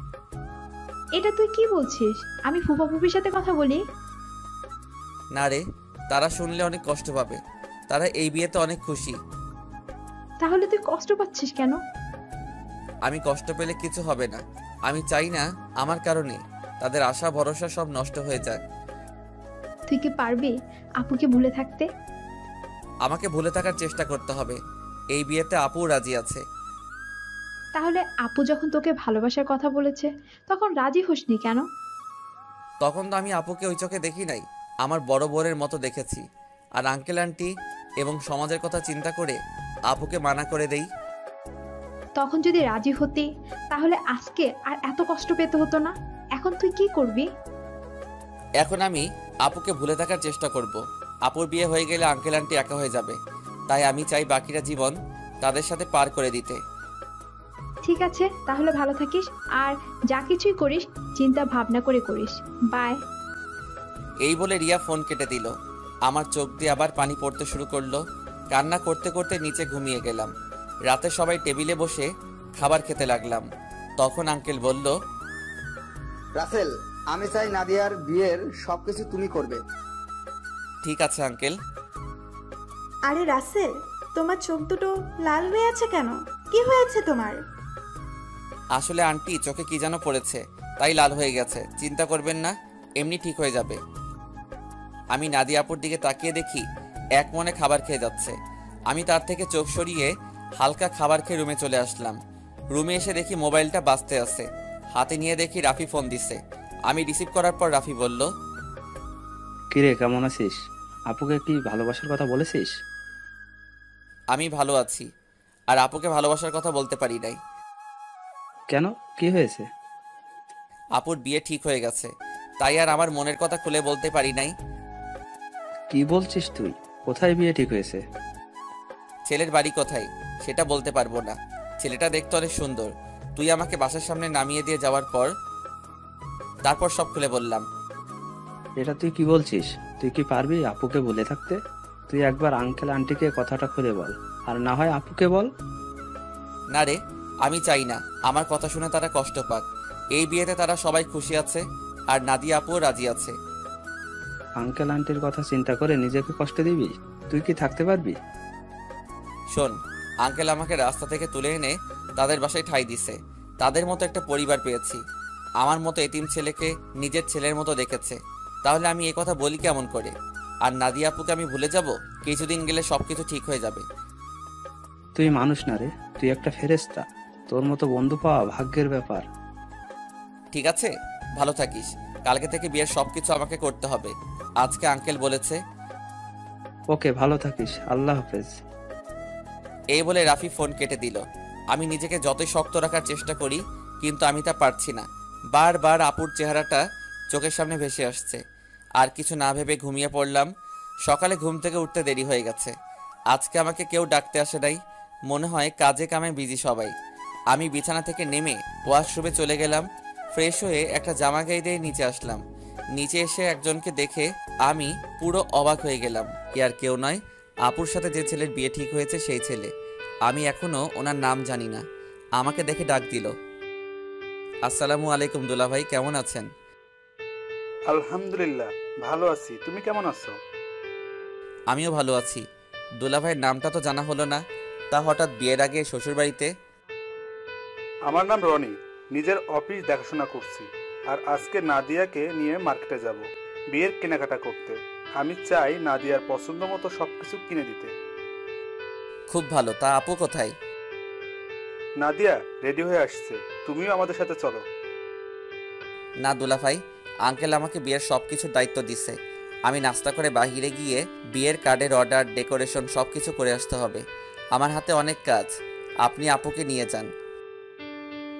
এটা তুই কি বলছিস? আমি ফুফা ফুফির সাথে কথা বলি? না রে, তারা শুনলে অনেক কষ্ট পাবে। তারা এই বিয়েতে অনেক খুশি। তাহলে তুই কষ্ট পাচ্ছিস কেন? আমি কষ্ট পেলে কিছু হবে না। আমি চাই না আমার কারণে তাদের আশা ভরসা সব নষ্ট হয়ে যাক। তুই কি পারবি আপুকে ভুলে থাকতে? আমাকে ভুলে থাকার চেষ্টা করতে হবে। এই বিয়েতে আপুও রাজি আছে। তাহলে আপু যখন তোকে ভালোবাসার কথা বলেছে তখন রাজি হোসনি কেন? তখন তো আমি আপুকে ওই চোখে দেখি নাই, আমার বড় বোনের মতো দেখেছি। আর আঙ্কেল আন্টি এবং সমাজের কথা চিন্তা করে আপুকে মানা করে দেই। তখন যদি রাজি হতি তাহলে আজকে আর এত কষ্ট পেতে হতো না। এখন তুই কি করবি? এখন আমি আপুকে ভুলে থাকার চেষ্টা করব। আপুর বিয়ে হয়ে গেলে আঙ্কেল আন্টি একা হয়ে যাবে। তাই আমি চাই বাকিটা জীবন তাদের সাথে পার করে দিতে। ঠিক আছে, তাহলে ভালো থাকিস। আর যা কিছুই করিস চিন্তা ভাবনা করে করিস। বাই। এই বলে রিয়া ফোন কেটে দিল। আমার চোখ দিয়ে আবার পানি পড়তে শুরু করলো। কান্না করতে করতে নিচে ঘুমিয়ে গেলাম। রাতে সবাই টেবিলে বসে খাবার খেতে লাগলাম। তখন আঙ্কেল বলল, রাসেল, আমি চাই নাদিয়ার বিয়ের সবকিছু তুমি করবে। ঠিক আছে আঙ্কেল। আরে রাসেল, তোমার চোখ দুটো লাল হয়ে আছে কেন? কি হয়েছে তোমার? আসলে আন্টি চোখে কি যেন পড়েছে, তাই লাল হয়ে গেছে। চিন্তা করবেন না, এমনি ঠিক হয়ে যাবে। আমি নাদিয়া আপুর দিকে তাকিয়ে দেখি এক মনে খাবার খেয়ে যাচ্ছে। আমি তার থেকে চোখ সরিয়ে হালকা খাবার খেয়ে রুমে চলে আসলাম। রুমে এসে দেখি মোবাইলটা বাজতে আছে। হাতে নিয়ে দেখি রাফি ফোন দিছে। আমি রিসিভ করার পর রাফি বলল, কিরে, কেমন আছিস? আপুকে কি ভালোবাসার কথা বলেছিস? আমি ভালো আছি, আর আপুকে ভালোবাসার কথা বলতে পারি নাই। কেন, কি হয়েছে? আপুর বিয়ে ঠিক হয়ে গেছে, তাই আর আমার মনের কথা খুলে বলতে পারি নাই। কি বলছিস তুই? কোথায় বিয়ে ঠিক হয়েছে? ছেলের বাড়ি কোথায় সেটা বলতে পারবো না। ছেলেটা দেখতে অনেক সুন্দর। তুই আমাকে বাসার সামনে নামিয়ে দিয়ে যাওয়ার পর তারপর সব খুলে বললাম। এটা তুই কি বলছিস? তুই কি পারবি আপুকে বলে থাকতে? তুই একবার আঙ্কেল আন্টিকে কথাটা খুলে বল, আর না হয় আপুকে বল। না রে, আমি চাই না আমার কথা শুনে তারা কষ্ট পাক। এই বিয়েতে তারা সবাই খুশি আছে, আর নাদিয়া আপুও রাজি আছে। আঙ্কেল আন্টির কথা চিন্তা করে নিজেকে কষ্ট দিবি? তুই কি থাকতে পারবি? শোন, আঙ্কেল আমাকে রাস্তা থেকে তুলে এনে তাদের বাসায় ঠাঁই দিছে। তাদের মতো একটা পরিবার পেয়েছি। আমার মতো এতিম ছেলেকে নিজের ছেলের মতো দেখেছে। তাহলে আমি এই কথা বলি কেমন করে? আর নাদিয়া আপুকে আমি ভুলে যাব? কিছুদিন গেলে সবকিছু ঠিক হয়ে যাবে। তুই মানুষ না রে, তুই একটা ফেরেশতা। তোর মতো বন্ধু পাওয়া ভাগ্যের ব্যাপার। ঠিক আছে, ভালো থাকিস। কালকে থেকে বিয়ের সবকিছু আমাকে করতে হবে, আজকে আঙ্কেল বলেছে। ওকে, ভালো থাকিস। আল্লাহ হাফেজ। এই বলে রাফি ফোন কেটে দিল। আমি নিজেকে যতই শক্ত রাখার চেষ্টা করি, কিন্তু আমি তা পারছি না। বারবার আপুর চেহারাটা চোখের সামনে ভেসে আসছে। আর কিছু না ভেবে ঘুমিয়ে পড়লাম। সকালে ঘুম থেকে উঠতে দেরি হয়ে গেছে। আজকে আমাকে কেউ ডাকতে আসে নাই। মনে হয় কাজে কামে বিজি সবাই। আমি বিছানা থেকে নেমে ওয়াশরুমে চলে গেলাম। ফ্রেশ হয়ে একটা জামা গায়ে দিয়ে নিচে আসলাম। নিচে এসে একজনকে দেখে আমি পুরো অবাক হয়ে গেলাম। আর কেউ নয়, আপুর সাথে যে ছেলের বিয়ে ঠিক হয়েছে সেই ছেলে। আমি এখনো ওনার নাম জানি না। আমাকে দেখে ডাক দিল। আসসালামু আলাইকুম দুলা ভাই, কেমন আছেন? আলহামদুলিল্লাহ ভালো আছি, তুমি কেমন আছো? আমিও ভালো আছি। দুলাভাইয়ের নামটা তো জানা হলো না, তা হঠাৎ বিয়ের আগে শ্বশুরবাড়িতে? আমার নাম রনি, নিজের অফিস দেখাশোনা করছি। আর আজকে নাদিয়াকে নিয়ে মার্কেটে যাব বিয়ের কেনাকাটা করতে। আমি চাই নাদিয়ার পছন্দ মতো সবকিছু কিনে দিতে। খুব ভালো, তা আপু কোথায়? নাদিয়া রেডি হয়ে আসছে, তুমিও আমাদের সাথে চলো। না দুলাভাই, আঙ্কেল আমাকে বিয়ের সব কিছুর দায়িত্ব দিছে। আমি নাস্তা করে বাইরে গিয়ে বিয়ের কার্ডের অর্ডার, ডেকোরেশন সব কিছু করে আসতে হবে। আমার হাতে অনেক কাজ, আপনি আপুকে নিয়ে যান।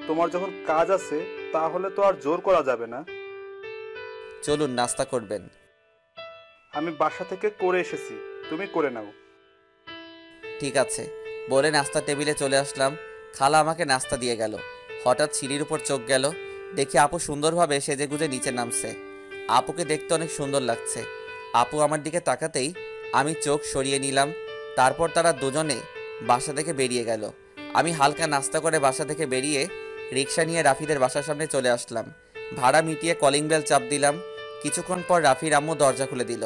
তোমার যখন কাজ আছে তাহলে তো আর জোর করা যাবে না। চলুন, নাস্তা করবেন। আমি বাসা থেকে করে এসেছি, তুমি করে নাও। ঠিক আছে বলে নাস্তা টেবিলে চলে আসলাম। খালা আমাকে নাস্তা দিয়ে গেল। হঠাৎ সিঁড়ির উপর চোখ গেল, দেখি আপু সুন্দরভাবে সেজেগুজে নিচে নামছে। আপুকে দেখতে অনেক সুন্দর লাগছে। আপু আমার দিকে তাকাতেই আমি চোখ সরিয়ে নিলাম। তারপর তারা দুজনে বাসা থেকে বেরিয়ে গেল। আমি হালকা নাস্তা করে বাসা থেকে বেরিয়ে রিক্সা নিয়ে রাফিদের বাসার সামনে চলে আসলাম। ভাড়া মিটিয়ে কলিং বেল চাপ দিলাম। কিছুক্ষণ পর রাফির আম্মু দরজা খুলে দিল।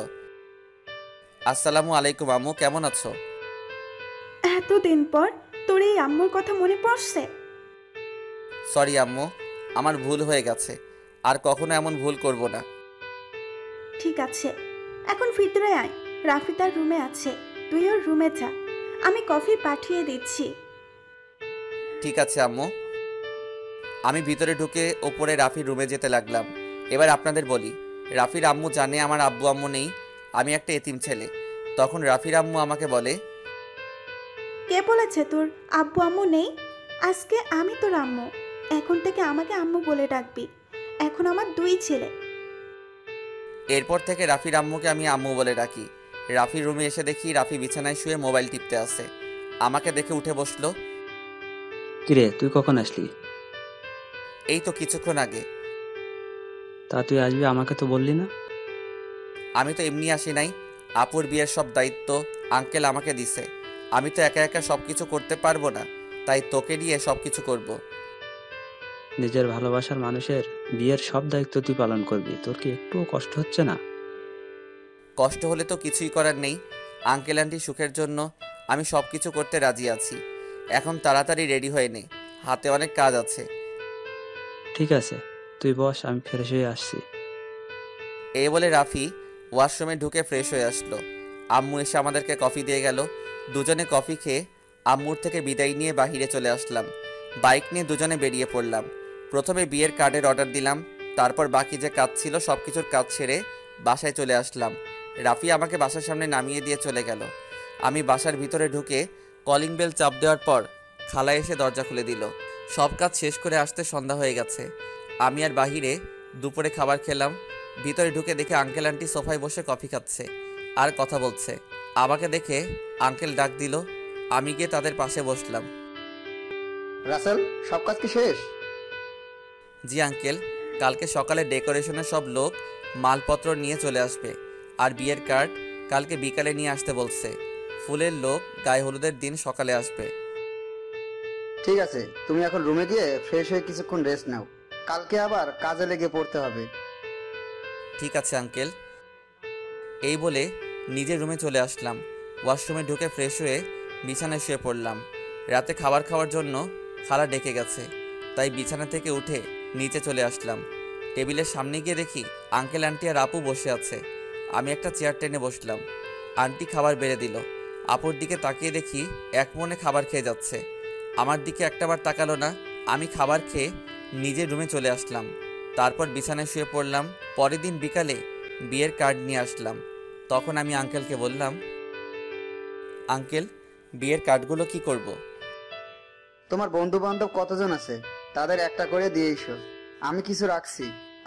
আসসালামু আলাইকুম আম্মু, কেমন আছো? এতদিন পর তোর এই আম্মুর কথা মনে পড়ছে? সরি আম্মু, আমার ভুল হয়ে গেছে, আর কখনো এমন ভুল করব না। ঠিক আছে, এখন ভিতরে আয়। রাফি তার রুমে আছে, তুই ওর রুমে যা, আমি কফি পাঠিয়ে দিচ্ছি। ঠিক আছে আম্মু। আমি ভিতরে ঢুকে ওপরে রাফির রুমে যেতে লাগলাম। এবার আপনাদের বলি, রাফির আম্মু জানে আমার আব্বু আম্মু নেই, আমি একটা এতিম ছেলে। তখন রাফির আম্মু আমাকে বলে, কে বলেছে তোর আব্বু আম্মু নেই? আজকে আমি তোর আম্মু, এখন থেকে আমাকে আম্মু বলে ডাকবি। এখন আমার দুই ছেলে। এরপর থেকে রাফির আম্মুকে আমি আম্মু বলে ডাকি। রাফির রুমে এসে দেখি রাফি বিছানায় শুয়ে মোবাইল টিপতে আছে। আমাকে দেখে উঠে বসলো। কিরে, তুই কখন আসলি? এই তো কিছুক্ষণ আগে। তা তুই আসবি, আমাকে তো বললি না। আমি তো এমনি আসি নাই, আপুর বিয়ের সব দায়িত্ব আঙ্কেল আমাকে দিছে। আমি তো একা একা সব কিছু করতে পারবো না, তাই তোকে নিয়ে সব কিছু করব। নিজের ভালোবাসার মানুষের বিয়ের সব দায়িত্ব তুই পালন করবি, তোর কি একটুও কষ্ট হচ্ছে না? কষ্ট হলে তো কিছুই করার নেই। আঙ্কেল আন্টি সুখের জন্য আমি সব কিছু করতে রাজি আছি। এখন তাড়াতাড়ি রেডি হয়ে নে, হাতে অনেক কাজ আছে। ঠিক আছে, তুই বস, আমি ফ্রেশ হয়ে আসছি। এই বলে রাফি ওয়াশরুমে ঢুকে ফ্রেশ হয়ে আসলো। আম্মু এসে আমাদেরকে কফি দিয়ে গেল। দুজনে কফি খেয়ে আম্মুর থেকে বিদায় নিয়ে বাহিরে চলে আসলাম। বাইক নিয়ে দুজনে বেরিয়ে পড়লাম। প্রথমে বিয়ের কার্ডের অর্ডার দিলাম, তারপর বাকি যে কাজ ছিল সব কিছুর কাজ ছেড়ে বাসায় চলে আসলাম। রাফি আমাকে বাসার সামনে নামিয়ে দিয়ে চলে গেল। আমি বাসার ভিতরে ঢুকে কলিং বেল চাপ দেওয়ার পর খালা এসে দরজা খুলে দিল। সব কাজ শেষ করে আসতে সন্ধ্যা হয়ে গেছে। আমি আর বাহিরে দুপুরে খাবার খেলাম। ভিতরে ঢুকে দেখে আঙ্কেল আন্টি সোফায় বসে কফি খাচ্ছে আর কথা বলছে। আমাকে দেখে আঙ্কেল ডাক দিল। আমি গিয়ে তাদের পাশে বসলাম। রাসেল, সব কাজ কি শেষ? জি আঙ্কেল, কালকে সকালে ডেকোরেশনের সব লোক মালপত্র নিয়ে চলে আসবে, আর বিয়ের কার্ড কালকে বিকালে নিয়ে আসতে বলছে। ফুলের লোক গায়ে হলুদের দিন সকালে আসবে। ঠিক আছে, তুমি এখন রুমে গিয়ে ফ্রেশ হয়ে কিছুক্ষণ রেস্ট নাও, কালকে আবার কাজে লেগে পড়তে হবে। ঠিক আছে আঙ্কেল। এই বলে নিজের রুমে চলে আসলাম। ওয়াশরুমে ঢুকে ফ্রেশ হয়ে বিছানায় শুয়ে পড়লাম। রাতে খাবার খাওয়ার জন্য খালা ডেকে গেছে, তাই বিছানা থেকে উঠে নিচে চলে আসলাম। টেবিলের সামনে গিয়ে দেখি আঙ্কেল আন্টি আর আপু বসে আছে। আমি একটা চেয়ার টেনে বসলাম। আন্টি খাবার বেড়ে দিল। আপুর দিকে তাকিয়ে দেখি এক মনে খাবার খেয়ে যাচ্ছে। আমার দিকে একটাবার তাকালো না। আমি খাবার খেয়ে নিজের রুমে চলে আসলাম। তারপর বিছানায় শুয়ে পড়লাম। পরের দিন বিকালে বিয়ের কার্ড নিয়ে আসলাম। তখন আমি আঙ্কেলকে বললাম, আঙ্কেল বিয়ের কার্ডগুলো কি করব? তোমার বন্ধু বান্ধব কতজন আছে তাদের একটা করে দিয়ে এসো, আমি কিছু রাখছি,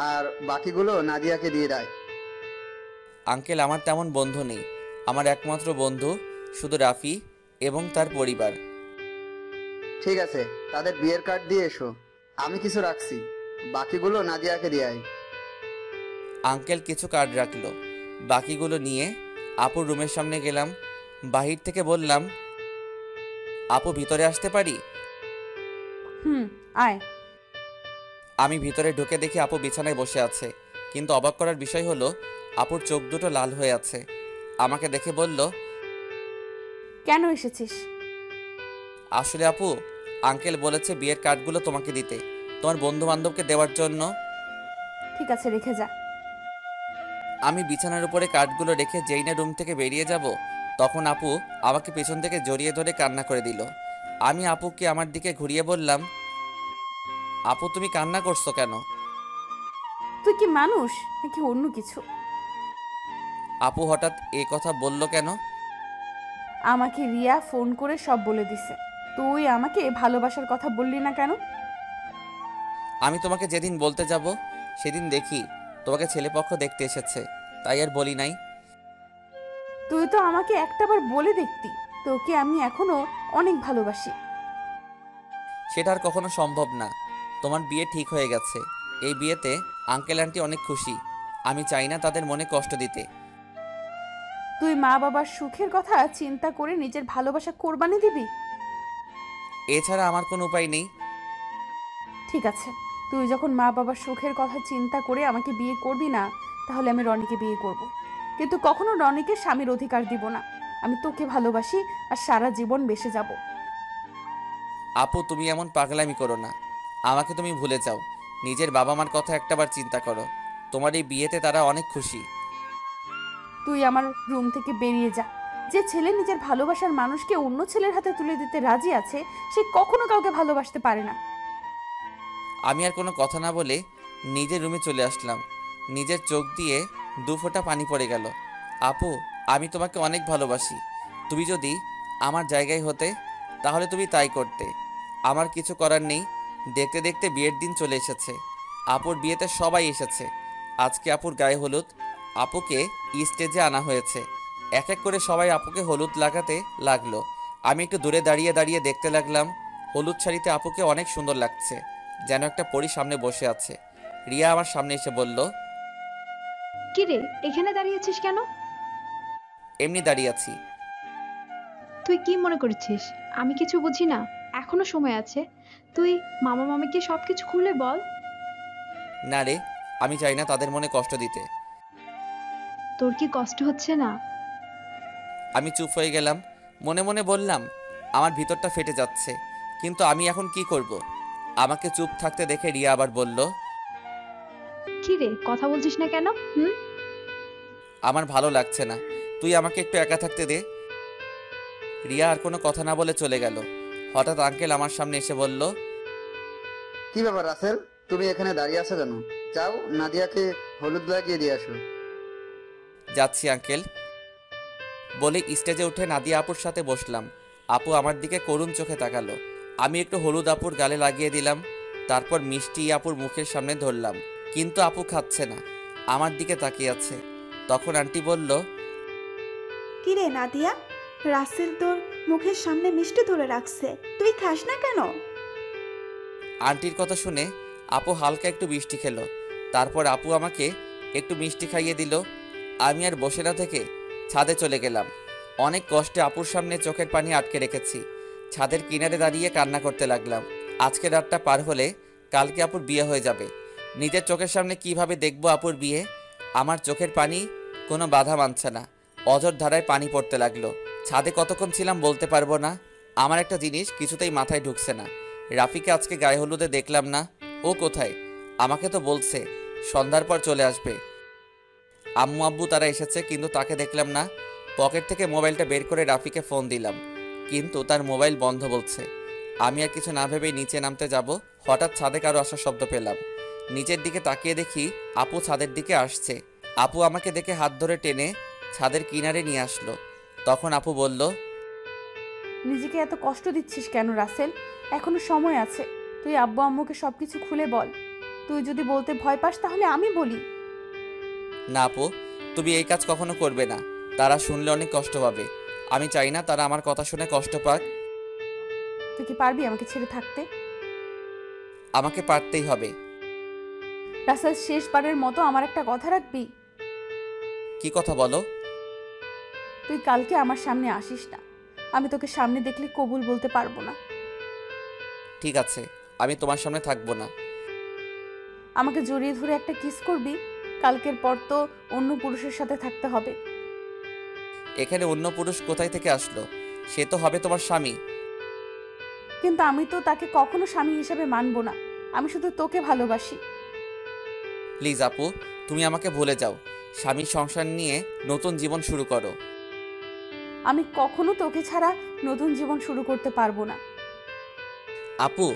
আর বাকিগুলো নাদিয়াকে দিয়ে দেয়। আঙ্কেল আমার তেমন বন্ধু নেই, আমার একমাত্র বন্ধু শুধু রাফি এবং তার পরিবার। ঠিক আছে, তাদের বিয়ের কার্ড দিয়ে এসো, আমি কিছু রাখছি, বাকিগুলো নাদিয়াকে দিয়ে আয়। আঙ্কেল কিছু কার্ড রাখলো। বাকিগুলো নিয়ে আপুর রুমের সামনে গেলাম। বাহির থেকে বললাম, আপু ভিতরে আসতে পারি? আয়। আমি ভিতরে ঢুকে দেখি আপু বিছানায় বসে আছে, কিন্তু অবাক করার বিষয় হলো আপুর চোখ দুটো লাল হয়ে আছে। আমাকে দেখে বলল, কেন এসেছিস? আসলে আপু, আঙ্কেল বলেছে বিয়ের কার্ডগুলো তোমাকে দিতে, তোমার বন্ধু বান্ধবকে দেওয়ার জন্য। ঠিক আছে, রেখে যা। আমি বিছানার উপরে কার্ডগুলো রেখে যেই না রুম থেকে বেরিয়ে যাব, তখন আপু আমাকে পেছন থেকে জড়িয়ে ধরে কান্না করে দিল। আমি আপুকে আমার দিকে ঘুরিয়ে বললাম, আপু তুমি কান্না করছো কেন? তুই কি মানুষ নাকি অন্য কিছু? আপু হঠাৎ এ কথা বলল কেন? আমাকে রিয়া ফোন করে সব বলে দিছে। তুই আমাকে ভালোবাসার কথা বললি না কেন? আমি তোমাকে যেদিন বলতে যাব সেদিন দেখি তোমাকে ছেলেপক্ষ দেখতে এসেছে, তাই আর বলি নাই। তুই তো আমাকে একটাবার বলে দেখতি তোকে আমি এখনো অনেক ভালোবাসি। সেটা আর কখনো সম্ভব না। তোমার বিয়ে ঠিক হয়ে গেছে। এই বিয়েতে আঙ্কেল আন্টি অনেক খুশি। আমি চাই না তাদের মনে কষ্ট দিতে। তুই মা বাবার সুখের কথা চিন্তা করে নিজের ভালোবাসা কোরবানি দিবি? এছাড়া আমার কোনো উপায় নেই। ঠিক আছে, তুই যখন মা বাবার সুখের কথা চিন্তা করে আমাকে বিয়ে করবি না, তাহলে আমি রনিকে বিয়ে করব। কিন্তু কখনো রনিকে স্বামীর অধিকার দিব না। আমি তোকে ভালোবাসি আর সারা জীবন বেঁচে যাব। আপু তুমি এমন পাগলামি করো না। আমাকে তুমি ভুলে যাও। নিজের বাবা মার কথা একটাবার চিন্তা করো। তোমার এই বিয়েতে তারা অনেক খুশি। তুই আমার রুম থেকে বেরিয়ে যা। যে ছেলে নিজের ভালোবাসার মানুষকে অন্য ছেলের হাতে তুলে দিতে রাজি আছে, সে কখনো কাউকে ভালোবাসতে পারে না। আমি আর কোনো কথা না বলে নিজের রুমে চলে আসলাম। নিজের চোখ দিয়ে 2 ফোঁটা পানি পড়ে গেল। আপু, আমি তোমাকে অনেক ভালোবাসি। তুমি যদি আমার জায়গায় হতে, তাহলে তুমি তাই করতে। আমার কিছু করার নেই। দেখতে দেখতে বিয়ের দিন চলে এসেছে। আপুর বিয়েতে সবাই এসেছে। আজকে আপুর গায়ে হলুদ। আপুকে স্টেজে আনা হয়েছে। এক এক করে সবাই আপুকে হলুদ লাগাতে লাগলো। আমি একটু দূরে দাঁড়িয়ে দাঁড়িয়ে দেখতে লাগলাম। হলুদ শাড়িতে আপুকে অনেক সুন্দর লাগছে, যেন একটা পরী সামনে বসে আছে। রিয়া আমার সামনে এসে বলল, কি রে, এখানে দাঁড়িয়ে আছিস কেন? এমনি দাঁড়িয়ে আছি। তুই কি মনে করছিস আমি কিছু বুঝি না? এখনো সময় আছে। তুই মামা মামিকে সবকিছু খুলে বল। না রে, আমি চাই না তাদের মনে কষ্ট দিতে। তোর কি কষ্ট হচ্ছে না? আমি চুপ হয়ে গেলাম। মনে মনে বললাম, আমার ভিতরটা ফেটে যাচ্ছে, কিন্তু আমি এখন কি করব? আমাকে চুপ থাকতে দেখে রিয়া আবার বলল, কি রে, কথা বলছিস না কেন? আমার ভালো লাগছে না, তুই আমাকে একটু একা থাকতে দে। রিয়া আর কোনো কথা না বলে চলে গেল। হঠাৎ আঙ্কেল আমার সামনে এসে বলল, কি ব্যাপার রাসেল, তুমি এখানে দাঁড়িয়ে আছো কেন? যাও নাদিয়াকে হলুদ লাগিয়ে দিয়ে আসো। যাচ্ছি আঙ্কেল। বলে স্টেজে উঠে নাদিয়া আপুর সাথে বসলাম। আপু আমার দিকে করুণ চোখে তাকালো। আমি একটু হলুদ আপুর গালে লাগিয়ে দিলাম। তারপর মিষ্টি আপুর মুখের সামনে ধরলাম, কিন্তু আপু খাচ্ছে না, আমার দিকে তাকিয়ে আছে। তখন আন্টি বলল, কি রে নাদিয়া, রাসেল তোর মুখের সামনে মিষ্টি ধরে রাখছে, তুই খাস না কেন? আন্টির কথা শুনে আপু হালকা একটু মিষ্টি খেলো। তারপর আপু আমাকে একটু মিষ্টি খাইয়ে দিল। আমি আর বসে না থেকে ছাদে চলে গেলাম। অনেক কষ্টে আপুর সামনে চোখের পানি আটকে রেখেছি। ছাদের কিনারে দাঁড়িয়ে কান্না করতে লাগলাম। আজকে রাতটা পার হলে কালকে আপুর বিয়ে হয়ে যাবে। নিজের চোখের সামনে কিভাবে দেখবো আপুর বিয়ে? আমার চোখের পানি কোনো বাধা মানছে না। অঝোর ধারায় পানি পড়তে লাগলো। ছাদে কতক্ষণ ছিলাম বলতে পারবো না। আমার একটা জিনিস কিছুতেই মাথায় ঢুকছে না। রাফিকে আজকে গায়ে হলুদে দেখলাম না। ও কোথায়? আমাকে তো বলছে সন্ধ্যার পর চলে আসবে। আম্মু আব্বু তারা এসেছে, কিন্তু তাকে দেখলাম না। পকেট থেকে মোবাইলটা বের করে রাফিকে ফোন দিলাম, কিন্তু তার মোবাইল বন্ধ বলছে। আমি আর কিছু না ভেবেই নিচে নামতে যাব, হঠাৎ ছাদে কারো আসার শব্দ পেলাম। নিচের দিকে তাকিয়ে দেখি আপু ছাদের দিকে আসছে। আপু আমাকে দেখে হাত ধরে টেনে ছাদের কিনারে নিয়ে আসলো। তখন আপু বলল, নিজেকে এত কষ্ট দিচ্ছিস কেন রাসেল? এখনো সময় আছে। তুই আব্বু আম্মুকে সবকিছু খুলে বল। তুই যদি বলতে ভয় পাস তাহলে আমি বলি। না আপু, তুমি এই কাজ কখনো করবে না। তারা শুনলে অনেক কষ্ট পাবে। আমি চাই না তারা আমার কথা শুনে কষ্ট পাক। তুই কি পারবি আমাকে ছেড়ে থাকতে? আমাকে পারতেই হবে। রাসেল, শেষবারের মতো আমার একটা কথা রাখবি? কি কথা বলো? তুই কালকে আমার সামনে আসিস না। আমি তোকে সামনে দেখলে কবুল বলতে পারবো না। ঠিক আছে, আমি তোমার সামনে থাকবো না। আমাকে জড়িয়ে ধরে একটা কিস করবি? কালকের পর তো অন্য পুরুষের সাথে থাকতে হবে। এখানে অন্য পুরুষ কোথায় থেকে আসলো? সে তো হবে তোমার স্বামী। কিন্তু আমি তো তাকে কখনো স্বামী হিসেবে মানবো না। আমি শুধু তোকে ভালোবাসি। প্লিজ আপু, তুমি আমাকে ভুলে যাও। স্বামীর সংসার নিয়ে নতুন জীবন শুরু করো। আমি কখনো তোকে ছাড়া নতুন জীবন শুরু করতে পারবো না। আপু,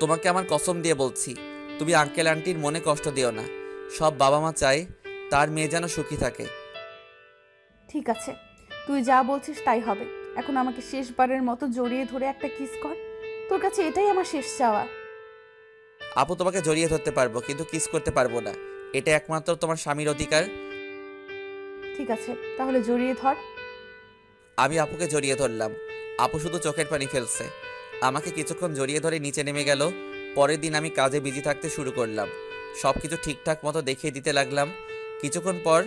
তোমাকে আমার কসম দিয়ে বলছি, তুমি আঙ্কেল আন্টির মনে কষ্ট দিও না। সব বাবা মা চায় তার মেয়ে যেন সুখী থাকে। ঠিক আছে, তুই যা বলছিস তাই হবে। এখন আমাকে শেষবারের মতো জড়িয়ে ধরে একটা কিস কর। তোর কাছে এটাই আমার শেষ চাওয়া। আপু, তোমাকে জড়িয়ে ধরতে পারবো কিন্তু কিস করতে পারবো না। এটা একমাত্র তোমার স্বামীর অধিকার। ঠিক আছে, তাহলে জড়িয়ে ধর। আমি আপুকে জড়িয়ে ধরলাম। আপু শুধু চোখের পানি ফেলছে। আমাকে কিছুক্ষণ জড়িয়ে ধরে নিচে নেমে গেল। পরের দিন আমি কাজে বিজি থাকতে শুরু করলাম। সব কিছু ঠিকঠাক মতো দেখিয়ে দিতে লাগলাম। কিছুক্ষণ পর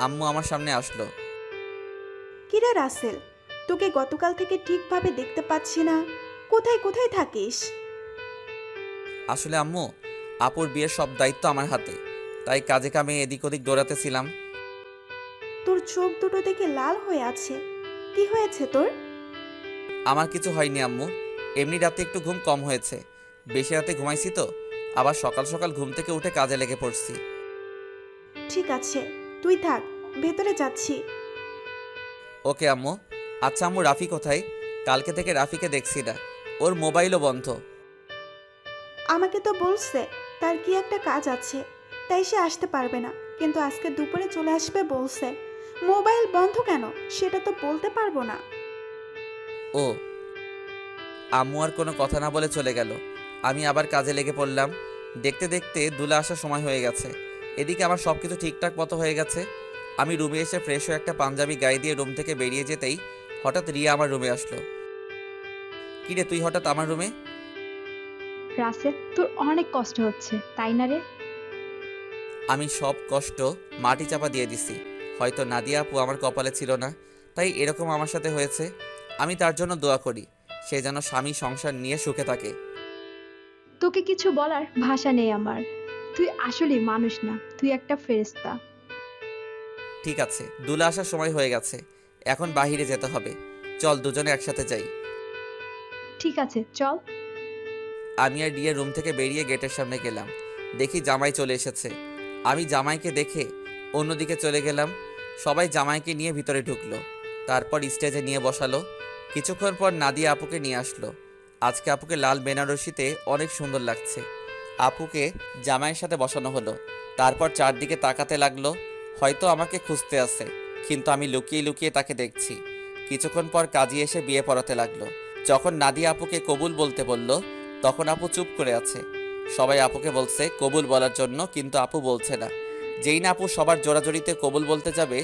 আম্মু আমার সামনে আসলো। কিরে রাসেল, তোকে গতকাল থেকে ঠিকভাবে দেখতে পাচ্ছি না। কোথায় কোথায় থাকিস? আসলে আম্মু, আপুর বিয়ের সব দায়িত্ব আমার হাতে, তাই কাজে কামে এদিক ওদিক দৌড়াতেছিলাম। তোর চোখ দুটো দেখে লাল হয়ে আছে, কি হয়েছে তোর? আমার কিছু হয়নি আম্মু, এমনি রাতে একটু ঘুম কম হয়েছে। বেশি রাতে ঘুমাইছি তো, আবার সকাল সকাল ঘুম থেকে উঠে কাজে লেগে পড়ছি। ঠিক আছে, তুই থাক, ভেতরে যাচ্ছি। ওকে আম্মু। আচ্ছা আম্মু, রাফি কোথায়? কালকে থেকে রাফিকে দেখছি না, ওর মোবাইলও বন্ধ। আমাকে তো বলছে তার কি একটা কাজ আছে, তাই সে আসতে পারবে না, কিন্তু আজকে দুপুরে চলে আসবে বলছে। মোবাইল বন্ধ কেন সেটা তো বলতে পারবো না। ও, আম্মু আর কোনো কথা না বলে চলে গেল। আমি আবার কাজে লেগে পড়লাম। দেখতে দেখতে দুলা আসার সময় হয়ে গেছে। এদিকে আমার সব কিছু ঠিকঠাক মতো হয়ে গেছে। আমি রুমে এসে ফ্রেশ হয়ে একটা পাঞ্জাবি গায়ে দিয়ে রুম থেকে বেরিয়ে যেতেই হঠাৎ রিয়া আমার রুমে আসলো। কিরে, তুই হঠাৎ আমার রুমে? রাসেল, তোর অনেক কষ্ট হচ্ছে তাই না রে? আমি সব কষ্ট মাটি চাপা দিয়ে দিছি। হয়তো নাদিয়া আপু আমার কপালে ছিল না, তাই এরকম আমার সাথে হয়েছে। আমি তার জন্য দোয়া করি, সে যেন স্বামী সংসার নিয়ে সুখে থাকে। তোকে কিছু বলার ভাষা নেই আমার। তুই আসলে মানুষ না, তুই একটা ফেরেশতা। ঠিক আছে, দুলা আসার সময় হয়ে গেছে, এখন বাহিরে যেতে হবে। চল দুজনে একসাথে যাই। ঠিক আছে, চল। আমি আর রিয়া রুম থেকে বেরিয়ে গেটের সামনে গেলাম। দেখি জামাই চলে এসেছে। আমি জামাইকে দেখে অন্যদিকে চলে গেলাম। সবাই জামাইকে নিয়ে ভিতরে ঢুকলো, তারপর স্টেজে নিয়ে বসালো। কিছুক্ষণ পর নাদিয়া আপুকে নিয়ে আসলো। আজকে আপুকে লাল বেনারসিতে অনেক সুন্দর লাগছে। আপুকে জামাইয়ের সাথে বসানো হলো। তারপর চারদিকে তাকাতে লাগলো, হয়তো আমাকে খুঁজতে আছে, কিন্তু আমি লুকিয়ে লুকিয়ে তাকে দেখছি। কিছুক্ষণ পর কাজী এসে বিয়ে পড়াতে লাগলো। যখন নাদিয়া আপুকে কবুল বলতে বলল, তখন আপু চুপ করে আছে। সবাই আপুকে বলছে কবুল বলার জন্য, কিন্তু আপু বলছে না। যেই না আপু সবার জোরাজোরিতে কবুল বলতে যাবে,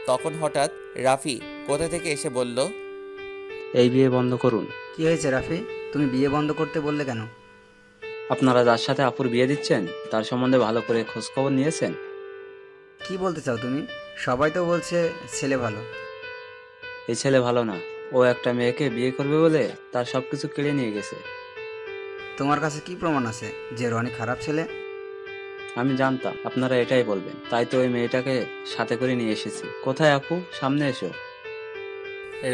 তখন হঠাৎ রাফি কোথা থেকে এসে বলল, এই বিয়ে বন্ধ করুন। কি হয়েছে রাফি, তুমি বিয়ে বন্ধ করতে বললে কেন? আপনারা যার সাথে আপুর বিয়ে দিচ্ছেন তার সম্বন্ধে ভালো করে খোঁজ খবর নিয়েছেন? কি বলতে চাও তুমি? সবাই তো বলছে ছেলে ভালো। এই ছেলে ভালো না, ও একটা মেয়েকে বিয়ে করবে বলে তার সবকিছু কেড়ে নিয়ে গেছে। তোমার কাছে কি প্রমাণ আছে যে রনি খারাপ ছেলে? আমি জানতাম আপনারা এটাই বলবেন, তাই তো ওই মেয়েটাকে সাথে করে নিয়ে এসেছি। কোথায় আপু, সামনে এসো।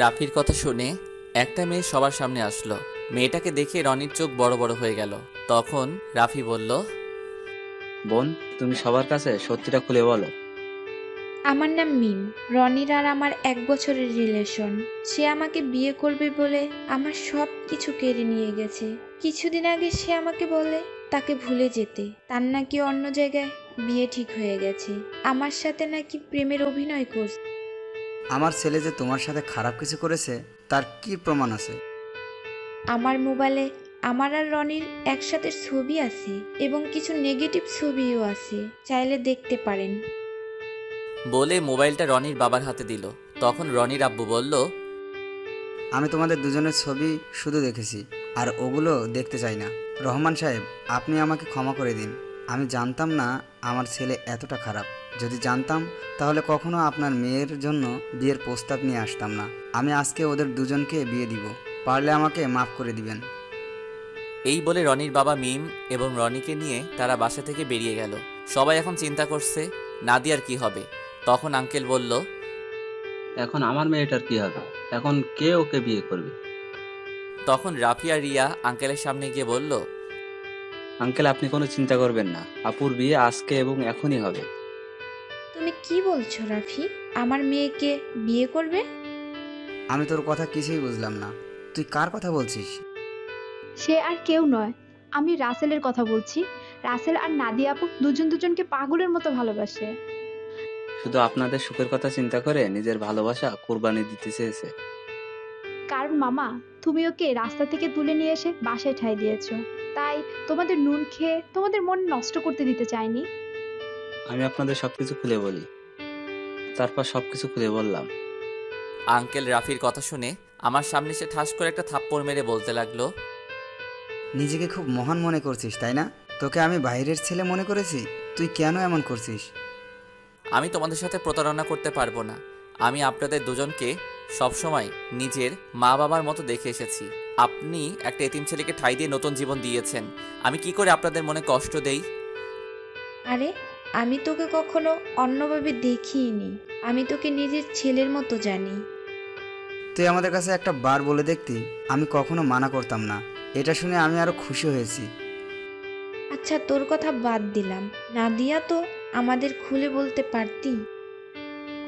রাফির কথা শুনে একটা মেয়ে সবার সামনে আসলো। মেয়েটাকে দেখে রনির চোখ বড় বড় হয়ে গেল। তখন রাফি বলল, বোন, তুমি সবার কাছে সত্যিটা খুলে বলো। আমার নাম মিম। রনির আর আমার 1 বছরের রিলেশন। সে আমাকে বিয়ে করবে বলে আমার সব কিছু কেড়ে নিয়ে গেছে। কিছুদিন আগে সে আমাকে বলে তাকে ভুলে যেতে, তার নাকি অন্য জায়গায় বিয়ে ঠিক হয়ে গেছে। আমার সাথে নাকি প্রেমের অভিনয় করছে। আমার ছেলে যে তোমার সাথে খারাপ কিছু করেছে তার কি প্রমাণ আছে? আমার মোবাইলে আমার আর রনির একসাথে ছবি আছে এবং কিছু নেগেটিভ ছবিও আছে, চাইলে দেখতে পারেন। বলে মোবাইলটা রনির বাবার হাতে দিল। তখন রনির আব্বু বলল, আমি তোমাদের দুজনের ছবি শুধু দেখেছি, আর ওগুলো দেখতে চাই না। রহমান সাহেব, আপনি আমাকে ক্ষমা করে দিন। আমি জানতাম না আমার ছেলে এতটা খারাপ। যদি জানতাম তাহলে কখনো আপনার মেয়ের জন্য বিয়ের প্রস্তাব নিয়ে আসতাম না। আমি আজকে ওদের দুজনকে বিয়ে দিব, পারলে আমাকে মাফ করে দিবেন। এই বলে রনির বাবা মিম এবং রনিকে নিয়ে তারা বাসা থেকে বেরিয়ে গেল। সবাই এখন চিন্তা করছে নাদিয়ার কি হবে। তখন আঙ্কেল বলল, এখন আমার মেয়েটার কি হবে? এখন কে ওকে বিয়ে করবে? তখন রাফি আর রিয়া আঙ্কেলের সামনে গিয়ে বলল, আঙ্কেল, আপনি কোনো চিন্তা করবেন না, আপুর বিয়ে আজকে এবং এখনই হবে। তুমি কি বলছো রাফি? আমার মেয়েকে বিয়ে করবে? আমি তোর কথা কিছুই বুঝলাম না, তুই কার কথা বলছিস? সে আর কেউ নয়, আমি রাসেলের কথা বলছি। রাসেল আর নাদিয়া আপু দুজনকে পাগলের মতো ভালোবাসে। শুধু আপনাদের সুখের কথা চিন্তা করে নিজের ভালোবাসা কোরবানি দিতে চেয়েছে। কারণ মামা, তুমি ওকে রাস্তা থেকে তুলে নিয়ে এসে বাসায় ঠাঁই দিয়েছো, তাই তোমাদের নুন খেয়ে তোমাদের মন নষ্ট করতে দিতে চাইনি। আমি আপনাদের সবকিছু খুলে বলি। তারপর সবকিছু খুলে বললাম। আঙ্কেল রাফির কথা শুনে আমার সামনে সে ঠাস করে একটা থাপ্পড় মেরে বলতে লাগলো, নিজেকে খুব মহান মনে করছিস তাই না? তোকে আমি বাইরের ছেলে মনে করেছি, তুই কেন এমন করছিস? আমি তোমাদের সাথে প্রতারণা করতে পারবো না। আমি আপনাদের দুজনকে সবসময় নিজের মা বাবার মতো দেখে এসেছি। আপনি একটা এতিম ছেলেকে ঠাঁই দিয়ে নতুন জীবন দিয়েছেন। আমি কি করে আপনাদের মনে কষ্ট দেই? আরে, আমি তোকে কখনো অন্যভাবে দেখিনি। আমি তোকে নিজের ছেলের মতো জানি। তুই আমাদের কাছে একটা বার বলে দেখতি, আমি কখনো মানা করতাম না। এটা শুনে আমি আরো খুশি হয়েছি। আচ্ছা, তোর কথা বাদ দিলাম, নাদিয়া তো আমাদের খুলে বলতে পারতি।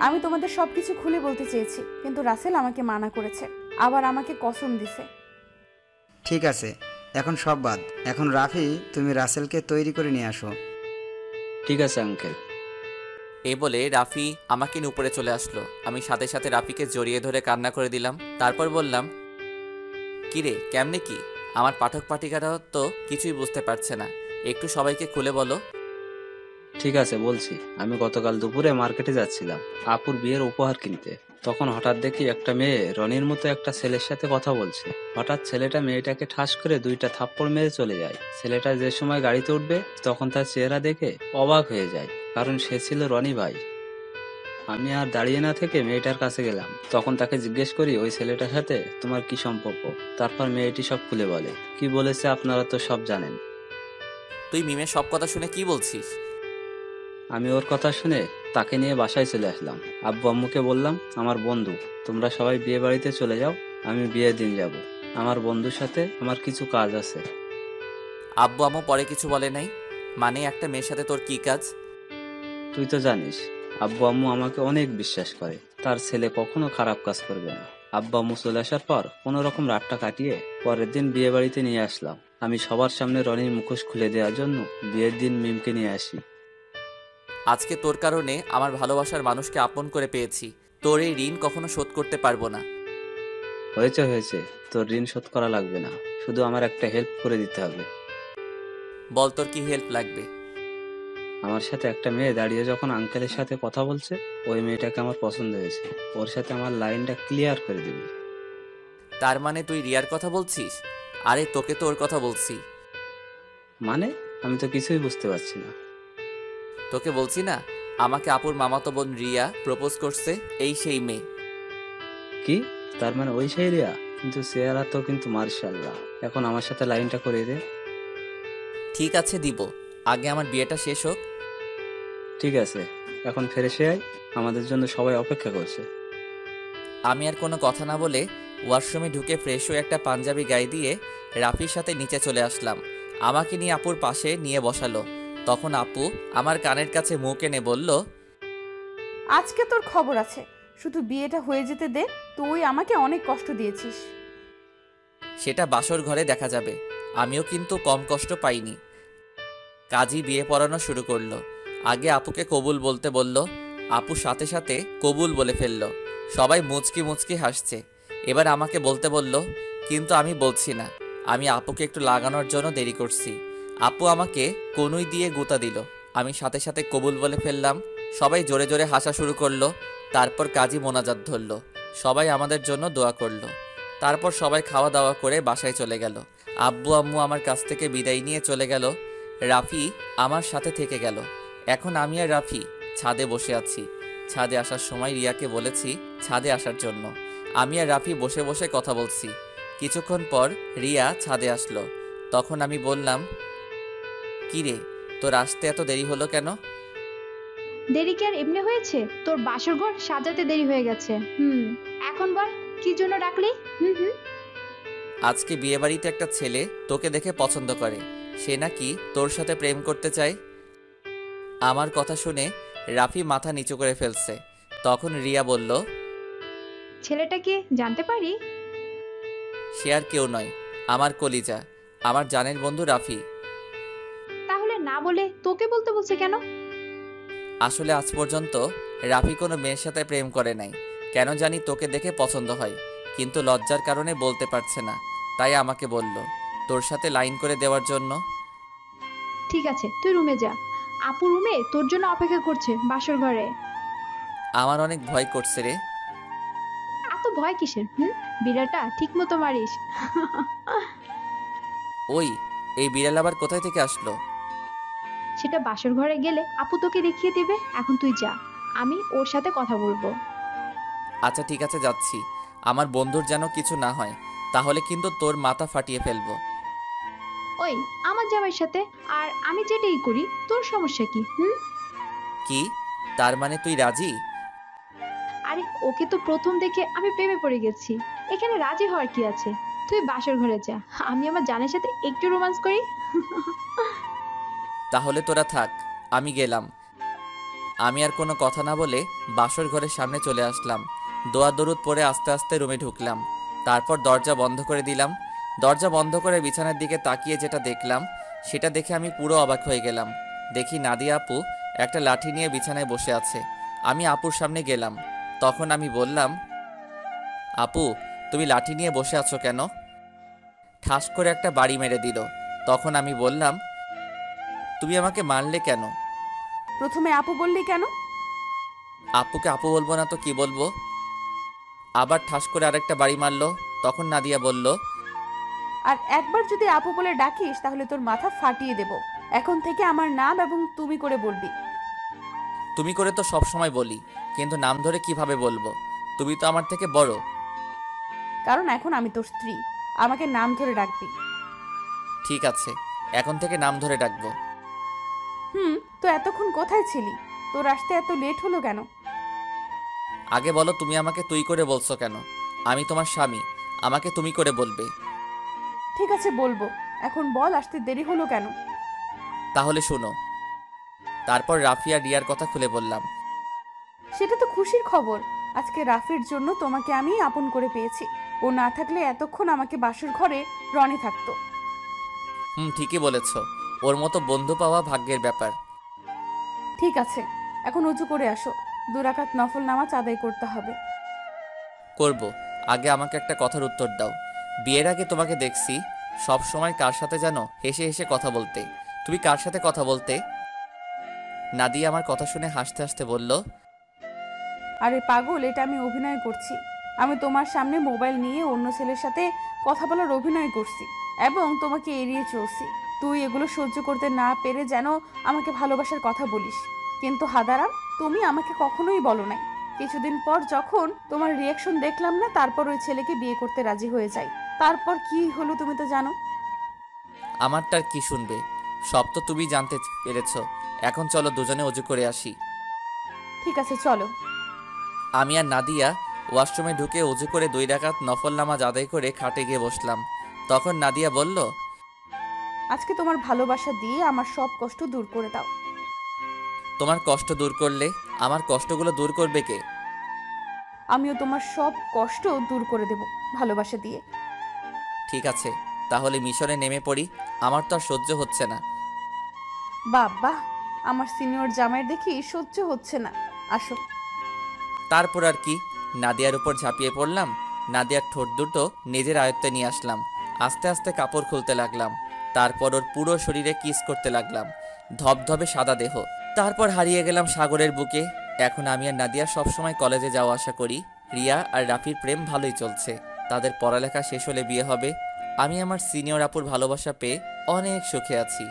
আমি তোমাদের সব কিছু খুলে বলতে চেয়েছি, কিন্তু রাসেল আমাকে মানা করেছে, আবার আমাকে কসম দিছে। ঠিক আছে, এখন সব বাদ। এখন রাফি, তুমি রাসেলকে তৈরি করে নিয়ে আসো। ঠিক আছে আঙ্কেল। এই বলে রাফি আমাকে নিয়ে উপরে চলে আসলো। আমি সাথে সাথে রাফিকে জড়িয়ে ধরে কান্না করে দিলাম। তারপর বললাম, কিরে, কেমনে কি? আমার পাঠক পাঠিকারা তো কিছুই বুঝতে পারছে না, একটু সবাইকে খুলে বলো। ঠিক আছে, বলছি। আমি গতকাল দুপুরে মার্কেটে যাচ্ছিলাম আপুর বিয়ের উপহার কিনতে। তখন হঠাৎ দেখি একটা মেয়ে রনির মতো একটা ছেলের সাথে কথা বলছে। হঠাৎ ছেলেটা মেয়েটাকে ঠাস করে 2টা থাপ্পড় মেরে চলে যায়। ছেলেটা যে সময় গাড়িতে উঠবে তখন তার চেহারা দেখে অবাক হয়ে যায়, কারণ সে ছিল রনি ভাই। আমি আর দাঁড়িয়ে না থেকে মেয়েটার কাছে গেলাম। তখন তাকে জিজ্ঞেস করি, ওই ছেলেটার সাথে তোমার কি সম্পর্ক? তারপর মেয়েটি সব খুলে বলে। কি বলেছে আপনারা তো সব জানেন। তুই মিমের সব কথা শুনে কি বলছিস? আমি ওর কথা শুনে তাকে নিয়ে বাসায় চলে আসলাম। আব্বু আম্মুকে বললাম, আমার বন্ধু, তোমরা সবাই বিয়ে বাড়িতে চলে যাও, আমি বিয়ের দিন যাব। আমার বন্ধুর সাথে আমার কিছু কাজ আছে। আব্বু আম্মু পরে কিছু বলে নাই? মানে একটা মেয়ের সাথে তোর কি কাজ? তুই তো জানিস, আব্বু আম্মু আমাকে অনেক বিশ্বাস করে, তার ছেলে কখনো খারাপ কাজ করবে না। আব্বু আম্মু চলে আসার পর কোনো রকম রাতটা কাটিয়ে পরের দিন বিয়ে বাড়িতে নিয়ে আসলাম। আমি সবার সামনে রনির মুখোশ খুলে দেওয়ার জন্য বিয়ের দিন মিমকে নিয়ে আসি। আজকে তোর কারণে আমার ভালোবাসার মানুষকে আপন করে পেয়েছি। তোর এই ঋণ কখনো শোধ করতে পারবো না। হয়েছে হয়েছে, তোর ঋণ শোধ করা লাগবে না, শুধু আমার একটা হেল্প করে দিতে হবে। বল, তোর কি হেল্প লাগবে? আমার সাথে একটা মেয়ে দাঁড়িয়ে যখন আঙ্কেলের সাথে কথা বলছে, ওই মেয়েটাকে আমার পছন্দ হয়েছে। ওর সাথে আমার লাইনটা ক্লিয়ার করে দিবি। তার মানে তুই রিয়ার কথা বলছিস? আরে তোকে তো ওর কথা বলছি। মানে আমি তো কিছুই বুঝতে পারছি না। তোকে বলছি না, আমাকে আপুর মামাতো বোন রিয়া প্রপোজ করছে, এই সেই মেয়ে। কি? তার মানে ওই সেই রিয়া? কিন্তু চেহারা তো কিন্তু মার্শাল্লাহ। এখন আমার সাথে লাইনটা করে দে। ঠিক আছে, দিব, আগে আমার বিয়েটা শেষ হোক। ঠিক আছে, এখন ফ্রেশ হয়ে আয়, আমাদের জন্য সবাই অপেক্ষা করছে। আমি আর কোনো কথা না বলে ওয়াশরুমে ঢুকে ফ্রেশ হয়ে একটা পাঞ্জাবি গায়ে দিয়ে রাফির সাথে নিচে চলে আসলাম। আমাকে নিয়ে আপুর পাশে নিয়ে বসালো। তখন আপু আমার কানের কাছে মুখ এনে বলল, আজকে তোর খবর আছে, শুধু বিয়েটা হয়ে যেতে দে। তুই আমাকে অনেক কষ্ট দিয়েছিস। সেটা বাসর ঘরে দেখা যাবে। আমিও কিন্তু কম কষ্ট পাইনি। কাজী বিয়ে পড়ানো শুরু করলো। আগে আপুকে কবুল বলতে বলল, আপু সাথে সাথে কবুল বলে ফেলল। সবাই মুচকি মুচকি হাসছে। এবার আমাকে বলতে বলল, কিন্তু আমি বলছি না, আমি আপুকে একটু লাগানোর জন্য দেরি করছি। আপু আমাকে কনুই দিয়ে গুঁতা দিল। আমি সাথে সাথে কবুল বলে ফেললাম। সবাই জোরে জোরে হাসা শুরু করলো। তারপর কাজী মোনাজাত ধরল। সবাই আমাদের জন্য দোয়া করলো। তারপর সবাই খাওয়া দাওয়া করে বাসায় চলে গেল। আব্বু আম্মু আমার কাছ থেকে বিদায় নিয়ে চলে গেল। রাফি আমার সাথে থেকে গেল। এখন আমি আর রাফি ছাদে বসে আছি। ছাদে আসার সময় রিয়াকে বলেছি ছাদে আসার জন্য। আমি আর রাফি বসে বসে কথা বলছি। কিছুক্ষণ পর রিয়া ছাদে আসলো। তখন আমি বললাম, কি রে, তোর আসতে এত দেরি হলো কেন? দেরি কি আর এমনি হয়েছে? তোর বাসর ঘর সাজাতে দেরি হয়ে গেছে। এখন বল, কি জন্য ডাকলি? হুম হুম। আজকে বিয়েবাড়িতে একটা ছেলে তোকে দেখে পছন্দ করে, সে নাকি তোর সাথে প্রেম করতে চায়। আমার কথা শুনে রাফি মাথা নিচু করে ফেলছে। তখন রিয়া বলল, ছেলেটা কে জানতে পারি? সে আর কেউ নয়, আমার কলিজা, আমার জানের বন্ধু রাফি। তাহলে না বলে তোকে বলতে বলছে কেন? আসলে আজ পর্যন্ত রাফি কোনো মেয়ের সাথে প্রেম করে নাই। কেন জানি তোকে দেখে পছন্দ হয়, কিন্তু লজ্জার কারণে বলতে পারছে না, তাই আমাকে বলল তোর সাথে লাইন করে দেওয়ার জন্য। ঠিক আছে, তুই রুমে যা। আপু রুমে তোর জন্য অপেক্ষা করছে বাসর ঘরে। আমার অনেক ভয় করছে রে। এত ভয় কিসের? বিড়ালটা ঠিক মতো মারিস। ওই, এই বিড়াল আবার কোথায় থেকে আসলো? সেটা বাসর ঘরে গেলে আপু তোকে দেখিয়ে দিবে। এখন তুই যা, আমি ওর সাথে কথা বলবো। আচ্ছা ঠিক আছে, যাচ্ছি। আমার বন্ধুর যেন কিছু না হয়, তাহলে কিন্তু তোর মাথা ফাটিয়ে ফেলবো। ওই, আমার জামাইয়ের সাথে আর আমি যেটাই করি তোর সমস্যা কি? কি? তার মানে তুই রাজি? আরে ওকে তো প্রথম দেখে আমি প্রেমে পড়ে গেছি, এখানে রাজি হওয়ার কি আছে? তুই বাসর ঘরে যা, আমি আমার জানের সাথে একটু রোমান্স করি। তাহলে তোরা থাক, আমি গেলাম। আমি আর কোনো কথা না বলে বাসর ঘরের সামনে চলে আসলাম। দোয়া দরুদ পরে আস্তে আস্তে রুমে ঢুকলাম। তারপর দরজা বন্ধ করে দিলাম। দরজা বন্ধ করে বিছানার দিকে তাকিয়ে যেটা দেখলাম, সেটা দেখে আমি পুরো অবাক হয়ে গেলাম। দেখি নাদিয়া আপু একটা লাঠি নিয়ে বিছানায় বসে আছে। আমি আপুর সামনে গেলাম। তখন আমি বললাম, আপু, তুমি লাঠি নিয়ে বসে আছো কেন? ঠাস করে একটা বাড়ি মেরে দিল। তখন আমি বললাম, তুমি আমাকে মারলে কেন? প্রথমে আপু বললি কেন? আপুকে আপু বলবো না তো কি বলবো? আবার ঠাস করে আরেকটা বাড়ি মারলো। তখন নাদিয়া বলল, আর একবার যদি আপু বলে ডাকিস তাহলে তোর মাথা ফাটিয়ে দেব। এখন থেকে আমার নাম এবং তুমি করে বলবি। তুমি করে তো সব সময় বলি, কিন্তু নাম ধরে কিভাবে বলবো? তুমি তো আমার থেকে বড়। কারণ এখন আমি তোর স্ত্রী, আমাকে নাম ধরে ডাকবি। ঠিক আছে, এখন থেকে নাম ধরে ডাকবো। তো এতক্ষণ কোথায় ছিলি? তোর আসতে এত লেট হলো কেন? আগে বলো, তুমি আমাকে তুই করে বলছো কেন? আমি তোমার স্বামী, আমাকে তুমি করে বলবে। ঠিক আছে বলবো, এখন বল আসতে দেরি হলো কেন? তাহলে শোনো। তারপর রাফি আর রিয়ার কথা খুলে বললাম। সেটা তো খুশির খবর। আজকে রাফির জন্য তোমাকে আমি আপন করে পেয়েছি। ও না থাকলে এতক্ষণ আমাকে বাসর ঘরে রনি থাকতো। ঠিকই বলেছ, ওর মতো বন্ধু পাওয়া ভাগ্যের ব্যাপার। ঠিক আছে, এখন উঁচু করে আসো, 2 রাকাত নফল নামাজ আদায় করতে হবে। করব, আগে আমাকে একটা কথার উত্তর দাও। বিয়ের আগে তোমাকে দেখছি সব সময় কার সাথে যেন হেসে হেসে কথা বলতে। তুমি কার সাথে কথা বলতে? নাদিয়া আমার কথা শুনে হাসতে হাসতে বলল, আরে পাগল, এটা আমি অভিনয় করছি। আমি তোমার সামনে মোবাইল নিয়ে অন্য ছেলের সাথে কথা বলার অভিনয় করছি এবং তোমাকে এড়িয়ে চলছি। তুই এগুলো সহ্য করতে না পেরে যেন আমাকে ভালোবাসার কথা বলিস, কিন্তু হাদারাম, তুমি আমাকে কখনোই বলো নাই। কিছুদিন পর যখন তোমার রিয়াকশন দেখলাম না, তারপর ওই ছেলেকে বিয়ে করতে রাজি হয়ে যাই। তারপর কি হলো তুমি তো জানো। আমারটার কি শুনবে? সব তো তুমি জানতে পেরেছ। এখন চলো দুজনে অজু করে আসি। ঠিক আছে চলো। আমি আর নাদিয়া ওয়াশরুমে ঢুকে অজু করে 2 রাকাত নফল নামাজ আদায় করে খাটে গিয়ে বসলাম। তখন নাদিয়া বলল, আজকে তোমার ভালোবাসা দিয়ে আমার সব কষ্ট দূর করে দাও। তোমার কষ্ট দূর করলে আমার কষ্টগুলো দূর করবে কে? আমিও তোমার সব কষ্ট দূর করে দেব ভালোবাসা দিয়ে। ঠিক আছে, তাহলে মিশনে নেমে পড়ি। আমার তো আর সহ্য হচ্ছে না। বাবা, আমার সিনিয়র জামাইয়ের দেখি সহ্য হচ্ছে না। আসো। তারপর আর কি, নাদিয়ার উপর ঝাঁপিয়ে পড়লাম। নাদিয়ার ঠোঁট দুটো নিজের আয়ত্তে নিয়ে আসলাম। আস্তে আস্তে কাপড় খুলতে লাগলাম। তারপর ওর পুরো শরীরে কিস করতে লাগলাম। ধবধবে সাদা দেহ। তারপর হারিয়ে গেলাম সাগরের বুকে। এখন আমি আর নাদিয়া সবসময় কলেজে যাওয়া আসা করি। রিয়া আর রাফির প্রেম ভালোই চলছে। তাদের পড়ালেখা শেষ হলে বিয়ে হবে। আমি আমার সিনিয়র আপুর ভালোবাসা পেয়ে অনেক সুখে আছি।